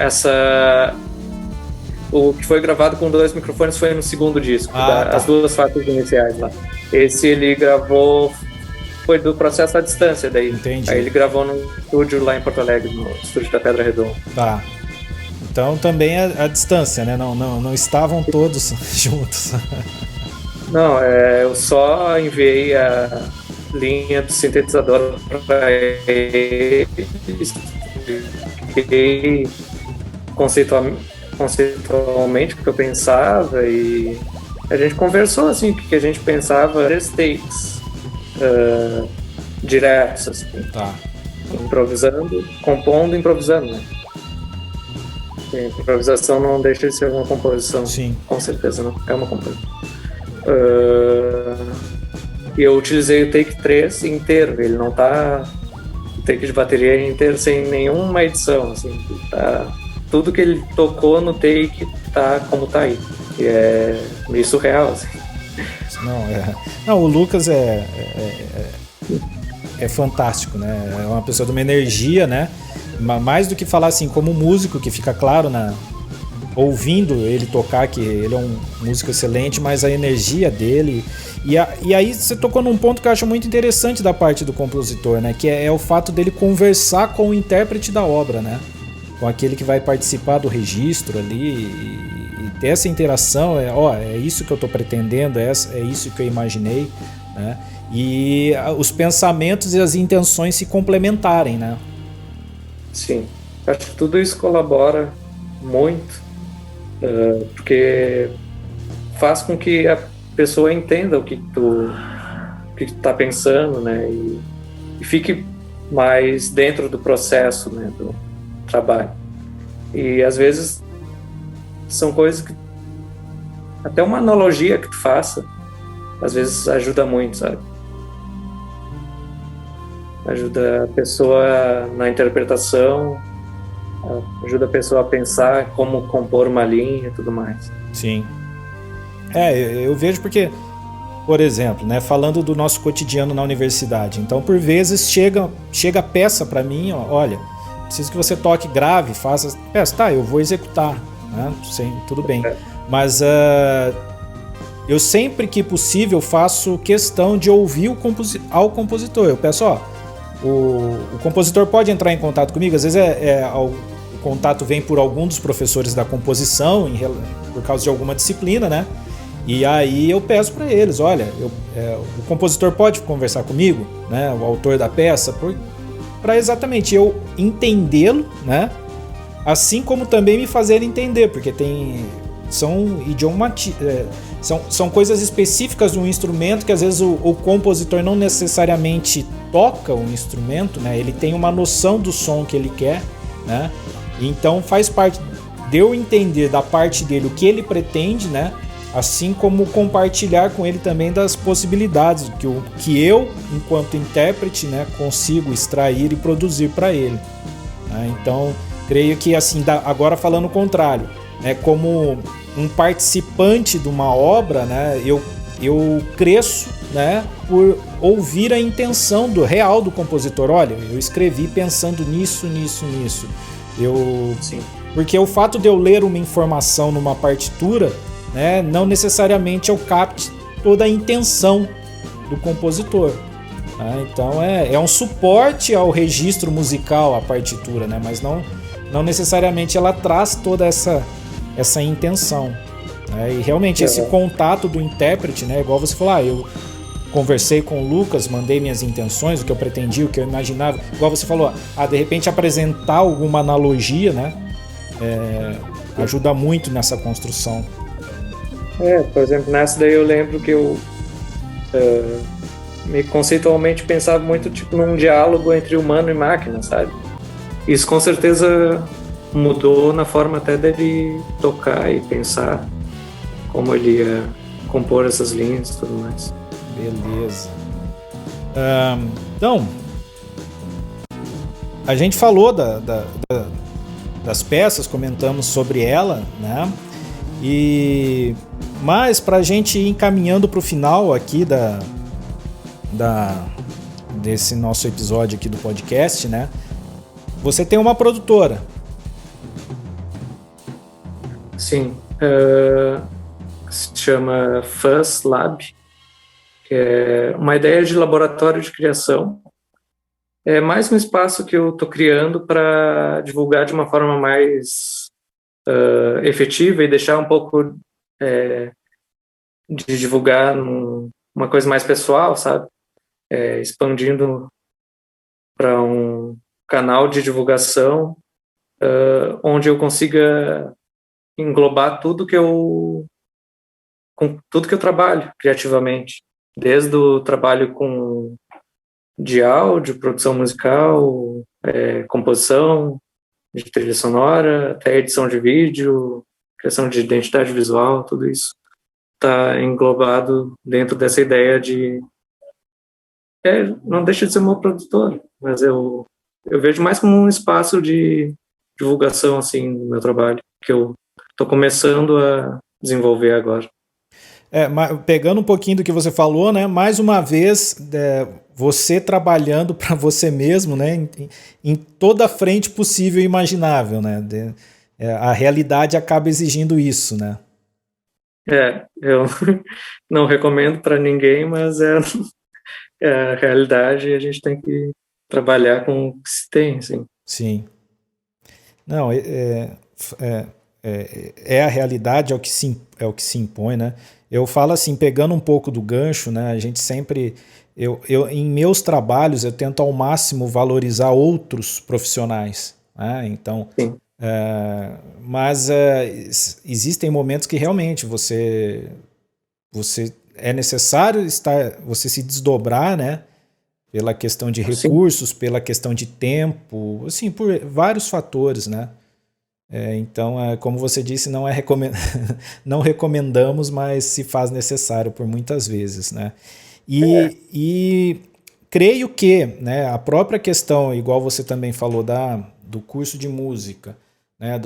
[SPEAKER 2] o que foi gravado com 2 microfones foi no segundo disco,
[SPEAKER 1] tá.
[SPEAKER 2] As 2 faixas iniciais lá. Esse ele gravou, foi do processo à distância daí.
[SPEAKER 1] Entendi.
[SPEAKER 2] Aí ele gravou no estúdio lá em Porto Alegre, no estúdio da Pedra Redonda.
[SPEAKER 1] Tá. Então também a distância, né? Não estavam todos juntos.
[SPEAKER 2] Não, eu só enviei a linha do sintetizador para ele, expliquei conceitualmente o que eu pensava e a gente conversou assim, o que a gente pensava, vários takes diretos, assim.
[SPEAKER 1] Tá.
[SPEAKER 2] Improvisando, compondo, improvisando, né? A improvisação não deixa de ser uma composição.
[SPEAKER 1] Sim.
[SPEAKER 2] Com certeza não, é uma composição. E eu utilizei o take 3 inteiro, ele não tá... O take de bateria inteiro sem nenhuma edição, assim, tá... Tudo que ele tocou no take tá como tá aí. E é meio surreal, assim.
[SPEAKER 1] Não, o Lucas é fantástico, né? É uma pessoa de uma energia, né? Mais do que falar assim, como músico, que fica claro ouvindo ele tocar, que ele é um músico excelente, mas a energia dele... E aí você tocou num ponto que eu acho muito interessante da parte do compositor, né? Que é o fato dele conversar com o intérprete da obra, né? Com aquele que vai participar do registro ali e ter essa interação, é isso que eu estou pretendendo, é isso que eu imaginei, né? E os pensamentos e as intenções se complementarem, né?
[SPEAKER 2] Sim, acho que tudo isso colabora muito, porque faz com que a pessoa entenda o que tu tá pensando, né? E fique mais dentro do processo, né, do trabalho. E às vezes são coisas que até uma analogia que tu faça às vezes ajuda muito, sabe? Ajuda a pessoa na interpretação, ajuda a pessoa a pensar como compor uma linha e tudo mais.
[SPEAKER 1] Sim. Eu vejo porque, por exemplo, né, falando do nosso cotidiano na universidade, então por vezes chega peça para mim, ó, olha, preciso que você toque grave, faça peça, tá, eu vou executar, né, sim, tudo bem. Mas eu sempre que possível faço questão de ouvir ao compositor. Eu peço, ó, o compositor pode entrar em contato comigo, às vezes o contato vem por algum dos professores da composição, por causa de alguma disciplina, né? E aí eu peço para eles, olha, o compositor pode conversar comigo, né? O autor da peça, para exatamente eu entendê-lo, né? Assim como também me fazer entender, porque são coisas específicas de um instrumento que às vezes o compositor não necessariamente toca o instrumento, né? Ele tem uma noção do som que ele quer, né? Então faz parte de eu entender da parte dele o que ele pretende, né? Assim como compartilhar com ele também das possibilidades que eu, enquanto intérprete, né, consigo extrair e produzir para ele, né? Então creio que assim, agora falando o contrário, né, como um participante de uma obra, né, eu cresço, né, por ouvir a intenção real do compositor. Olha, eu escrevi pensando nisso.
[SPEAKER 2] Sim.
[SPEAKER 1] Porque o fato de eu ler uma informação numa partitura, né, não necessariamente eu capte toda a intenção do compositor. Né? Então é um suporte ao registro musical, a partitura, né, mas não necessariamente ela traz toda essa intenção. E realmente esse contato do intérprete, né, igual você falou, eu conversei com o Lucas, mandei minhas intenções, o que eu pretendia, o que eu imaginava, igual você falou, de repente apresentar alguma analogia, né, ajuda muito nessa construção.
[SPEAKER 2] Por exemplo, nessa daí eu lembro que eu conceitualmente pensava muito tipo num diálogo entre humano e máquina, sabe? Isso com certeza mudou na forma até dele tocar e pensar como ele ia compor essas linhas e tudo mais.
[SPEAKER 1] Beleza. Então, a gente falou das peças, comentamos sobre ela, né? Mas para a gente ir encaminhando para o final aqui desse nosso episódio aqui do podcast, né? Você tem uma produtora.
[SPEAKER 2] Sim, se chama Fuzz Lab, que é uma ideia de laboratório de criação. É mais um espaço que eu estou criando para divulgar de uma forma mais efetiva e deixar um pouco de divulgar uma coisa mais pessoal, sabe? Expandindo para um canal de divulgação onde eu consiga englobar tudo que eu trabalho criativamente, desde o trabalho de áudio, produção musical, composição de trilha sonora, até edição de vídeo, criação de identidade visual, tudo isso está englobado dentro dessa ideia de não deixa de ser uma produtora, mas eu vejo mais como um espaço de divulgação assim do meu trabalho, que eu estou começando a desenvolver agora.
[SPEAKER 1] Pegando um pouquinho do que você falou, né? Mais uma vez, você trabalhando para você mesmo, né? Em toda a frente possível e imaginável, né? A realidade acaba exigindo isso, né?
[SPEAKER 2] Eu não recomendo para ninguém, mas é a realidade e a gente tem que trabalhar com o que se tem, assim.
[SPEAKER 1] Sim. Não, a realidade, é o que se impõe, né? Eu falo assim, pegando um pouco do gancho, né? A gente sempre... em meus trabalhos, eu tento ao máximo valorizar outros profissionais, né? Então...
[SPEAKER 2] Sim.
[SPEAKER 1] Mas existem momentos que realmente você é necessário você se desdobrar, né? pela questão de
[SPEAKER 2] Sim.
[SPEAKER 1] recursos, pela questão de tempo, assim, por vários fatores, né? Então, como você disse, não não recomendamos, mas se faz necessário por muitas vezes, né? E creio que, né, a própria questão, igual você também falou, do curso de música, né,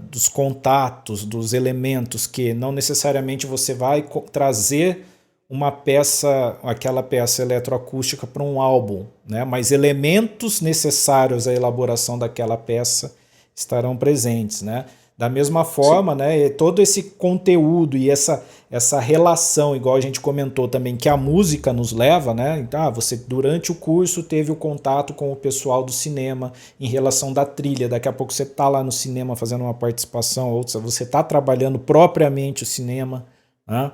[SPEAKER 1] dos contatos, dos elementos que não necessariamente você vai trazer uma peça, aquela peça eletroacústica para um álbum, né, mas elementos necessários à elaboração daquela peça estarão presentes, né? Da mesma forma, né, todo esse conteúdo e essa relação, igual a gente comentou também, que a música nos leva, né? Então, você durante o curso teve o contato com o pessoal do cinema em relação da trilha, daqui a pouco você está lá no cinema fazendo uma participação, ou você está trabalhando propriamente o cinema, né?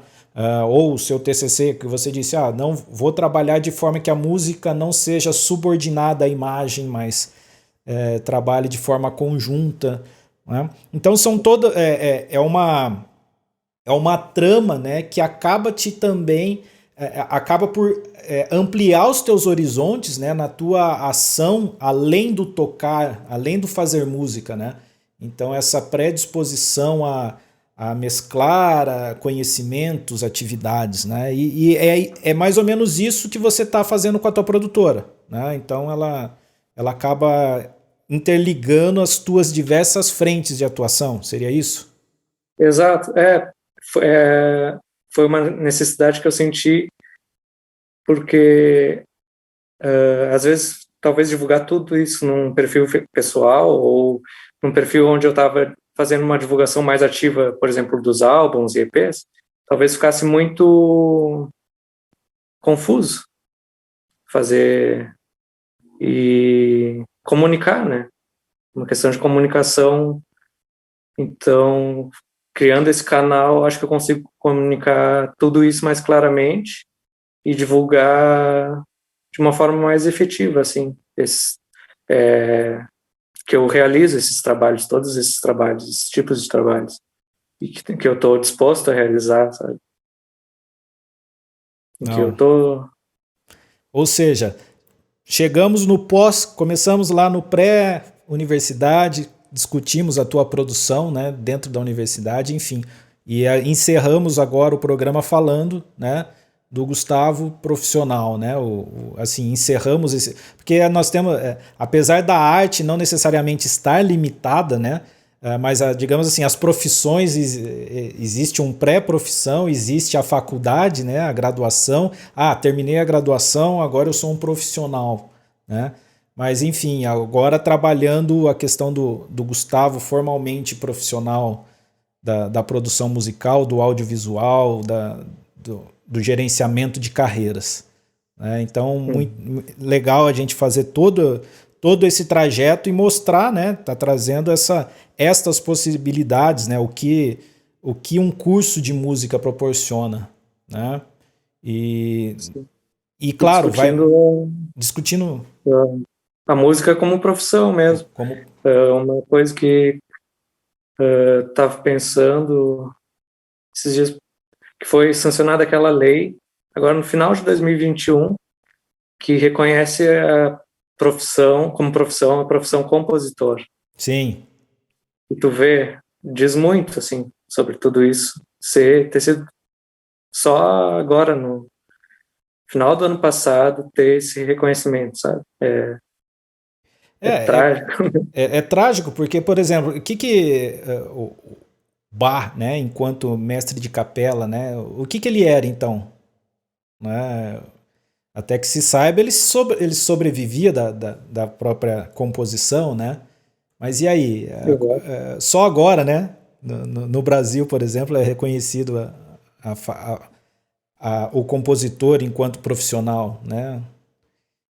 [SPEAKER 1] Ou o seu TCC, que você disse, não vou trabalhar de forma que a música não seja subordinada à imagem, mas trabalhe de forma conjunta, né? Então são é uma trama, né, que acaba acaba por ampliar os teus horizontes, né, na tua ação, além do tocar, além do fazer música, né? Então essa predisposição a mesclar conhecimentos, atividades, né? E é mais ou menos isso que você está fazendo com a tua produtora, né? Então ela acaba interligando as tuas diversas frentes de atuação, seria isso?
[SPEAKER 2] Exato, foi uma necessidade que eu senti, porque às vezes talvez divulgar tudo isso num perfil pessoal ou num perfil onde eu estava fazendo uma divulgação mais ativa, por exemplo, dos álbuns e EPs, talvez ficasse muito confuso fazer e comunicar, né? Uma questão de comunicação. Então, criando esse canal, acho que eu consigo comunicar tudo isso mais claramente e divulgar de uma forma mais efetiva, assim, que eu realizo esses trabalhos, todos esses trabalhos, esses tipos de trabalhos, e que eu estou disposto a realizar, sabe? Que eu tô...
[SPEAKER 1] Ou seja, começamos lá no pré-universidade, discutimos a tua produção, né, dentro da universidade, enfim, e encerramos agora o programa falando, né, do Gustavo profissional, né? Assim, encerramos esse, porque nós temos, apesar da arte não necessariamente estar limitada, né? Mas digamos assim, as profissões, existe um pré-profissão, existe a faculdade, né? A graduação. Terminei a graduação, agora eu sou um profissional, né? Mas enfim, agora trabalhando a questão do Gustavo formalmente profissional da produção musical, do audiovisual, do gerenciamento de carreiras, né? Então, muito legal a gente fazer todo esse trajeto e mostrar, né? Tá trazendo estas possibilidades, né? O que um curso de música proporciona, né? E claro, discutindo
[SPEAKER 2] a música como profissão mesmo. É uma coisa que estava pensando esses dias, que foi sancionada aquela lei, agora no final de 2021, que reconhece a profissão a profissão compositor.
[SPEAKER 1] Sim.
[SPEAKER 2] E tu vê, diz muito, assim, sobre tudo isso, ter sido só agora, no final do ano passado, ter esse reconhecimento, sabe? É trágico.
[SPEAKER 1] É trágico, porque, por exemplo, o que o Bach, né, enquanto mestre de capela, né, o que ele era então? Né? Até que se saiba, ele sobrevivia da própria composição, né? Mas e aí? Só agora, né? No Brasil, por exemplo, é reconhecido o compositor enquanto profissional, né?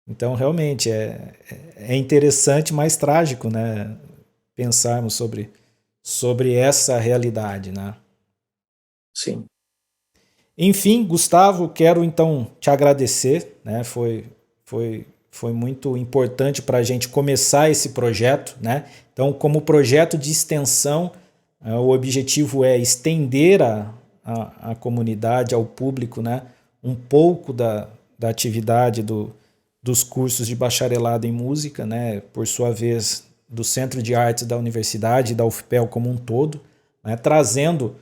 [SPEAKER 1] Então, realmente, é interessante, mas trágico, né? Pensarmos sobre essa realidade, né?
[SPEAKER 2] Sim.
[SPEAKER 1] Enfim, Gustavo, quero então te agradecer, né? Foi muito importante para a gente começar esse projeto, né? Então, como projeto de extensão, o objetivo é estender a comunidade, ao público, né? Um pouco da atividade do dos cursos de bacharelado em música, né, por sua vez do Centro de Artes da Universidade e da UFPEL como um todo, né, trazendo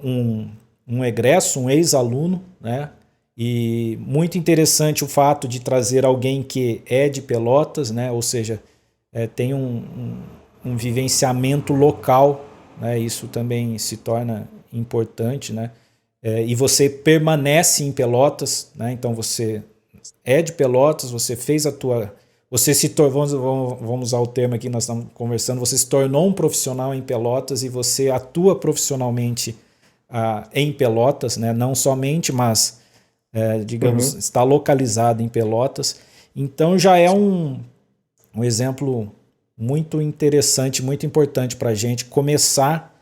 [SPEAKER 1] um egresso, um ex-aluno, né, e muito interessante o fato de trazer alguém que é de Pelotas, né, ou seja, tem um vivenciamento local, né, isso também se torna importante, né, e você permanece em Pelotas, né, então você é de Pelotas, você fez você se tornou, vamos usar o termo aqui, nós estamos conversando, você se tornou um profissional em Pelotas e você atua profissionalmente em Pelotas, né, não somente, mas digamos, está localizado em Pelotas, então já é um exemplo muito interessante, muito importante para a gente começar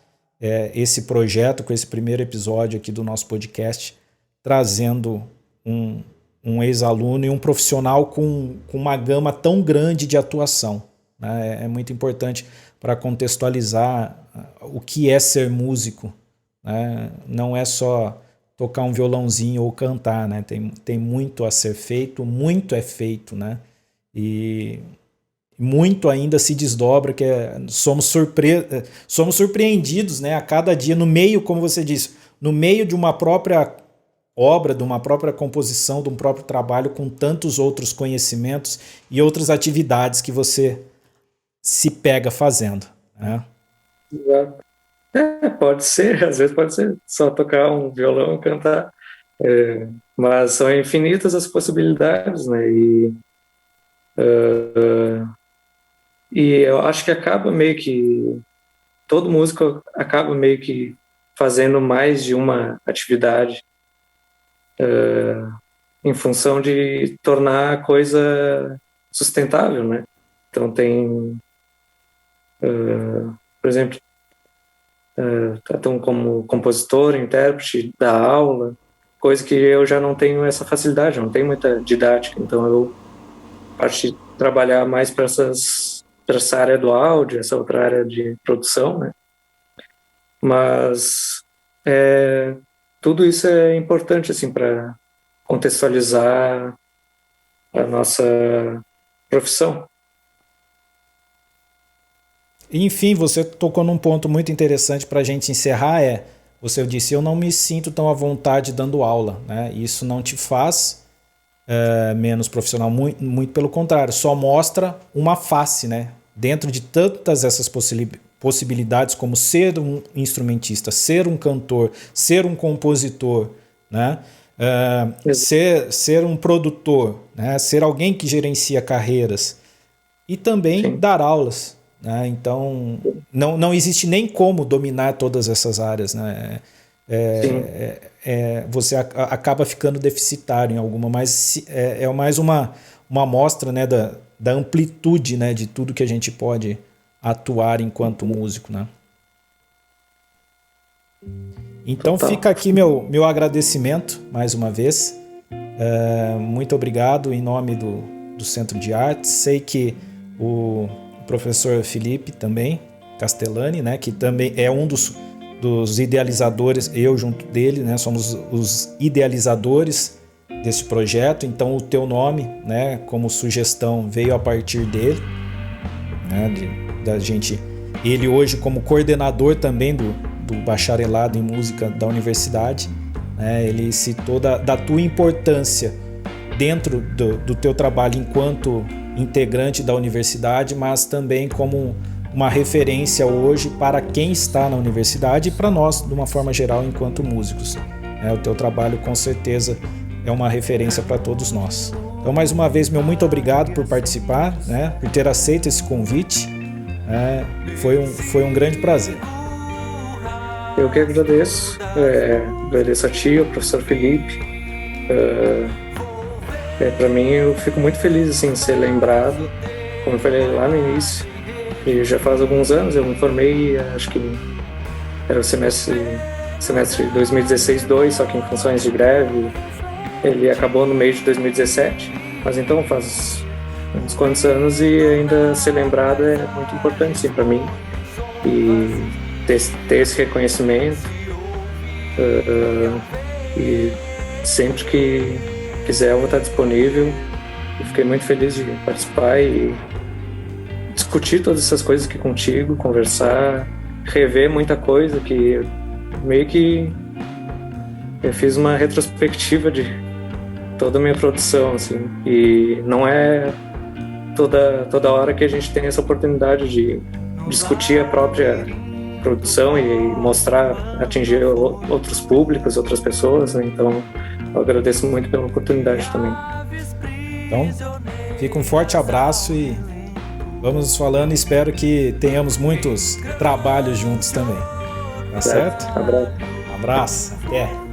[SPEAKER 1] esse projeto com esse primeiro episódio aqui do nosso podcast, trazendo um ex-aluno e um profissional com uma gama tão grande de atuação, né? É muito importante para contextualizar o que é ser músico, né? Não é só tocar um violãozinho ou cantar, né? Tem muito a ser feito, muito é feito, né? E muito ainda se desdobra, que somos surpreendidos, né, a cada dia, no meio, como você disse, no meio de uma própria obra, de uma própria composição, de um próprio trabalho, com tantos outros conhecimentos e outras atividades que você se pega fazendo, né?
[SPEAKER 2] Exato. Pode ser, às vezes pode ser só tocar um violão e cantar, mas são infinitas as possibilidades, né? E eu acho que acaba meio que todo músico acaba meio que fazendo mais de uma atividade em função de tornar a coisa sustentável, né? Então tem, por exemplo, tanto como compositor, intérprete, dar aula, coisa que eu já não tenho essa facilidade, não tenho muita didática, então eu parti trabalhar mais para essa área do áudio, essa outra área de produção, né? Mas tudo isso é importante assim para contextualizar a nossa profissão.
[SPEAKER 1] Enfim, você tocou num ponto muito interessante para a gente encerrar, você disse, eu não me sinto tão à vontade dando aula, né? Isso não te faz menos profissional, muito pelo contrário, só mostra uma face, né? Dentro de tantas essas possibilidades, como ser um instrumentista, ser um cantor, ser um compositor, né? Ser um produtor, né? Ser alguém que gerencia carreiras e também
[SPEAKER 2] Sim.
[SPEAKER 1] dar aulas, né? Então não existe nem como dominar todas essas áreas, né? Você acaba ficando deficitário em alguma, mas é mais uma amostra, né, da amplitude, né, de tudo que a gente pode atuar enquanto músico, né? Então fica aqui meu agradecimento mais uma vez, muito obrigado em nome do Centro de Artes. Sei que o professor Felipe também, Castellani, né, que também é um dos idealizadores, eu junto dele, né, somos os idealizadores desse projeto, então o teu nome, né, como sugestão veio a partir dele, né, da gente, ele hoje como coordenador também do bacharelado em música da universidade, né, ele citou da tua importância dentro do teu trabalho enquanto integrante da universidade, mas também como uma referência hoje para quem está na universidade e para nós, de uma forma geral, enquanto músicos. O teu trabalho, com certeza, é uma referência para todos nós. Então, mais uma vez, meu muito obrigado por participar, né, por ter aceito esse convite. Foi um grande prazer.
[SPEAKER 2] Eu que agradeço. Agradeço a ti, ao professor Felipe. Para mim, eu fico muito feliz assim, em ser lembrado, como eu falei lá no início. E já faz alguns anos, eu me formei, acho que era o semestre 2016-2, só que em funções de greve. Ele acabou no mês de 2017, mas então faz uns quantos anos e ainda ser lembrado é muito importante sim, para mim. E ter esse reconhecimento. E sempre que quiser eu vou estar disponível Eu fiquei muito feliz de participar e discutir todas essas coisas aqui contigo, conversar, rever muita coisa que meio que eu fiz uma retrospectiva de toda a minha produção, assim, e não é toda hora que a gente tem essa oportunidade de discutir a própria produção e mostrar, atingir outros públicos, outras pessoas, né? Então eu agradeço muito pela oportunidade também.
[SPEAKER 1] Então, fica um forte abraço e vamos nos falando. Espero que tenhamos muitos trabalhos juntos também. Tá certo?
[SPEAKER 2] Abraço.
[SPEAKER 1] Abraço. Até.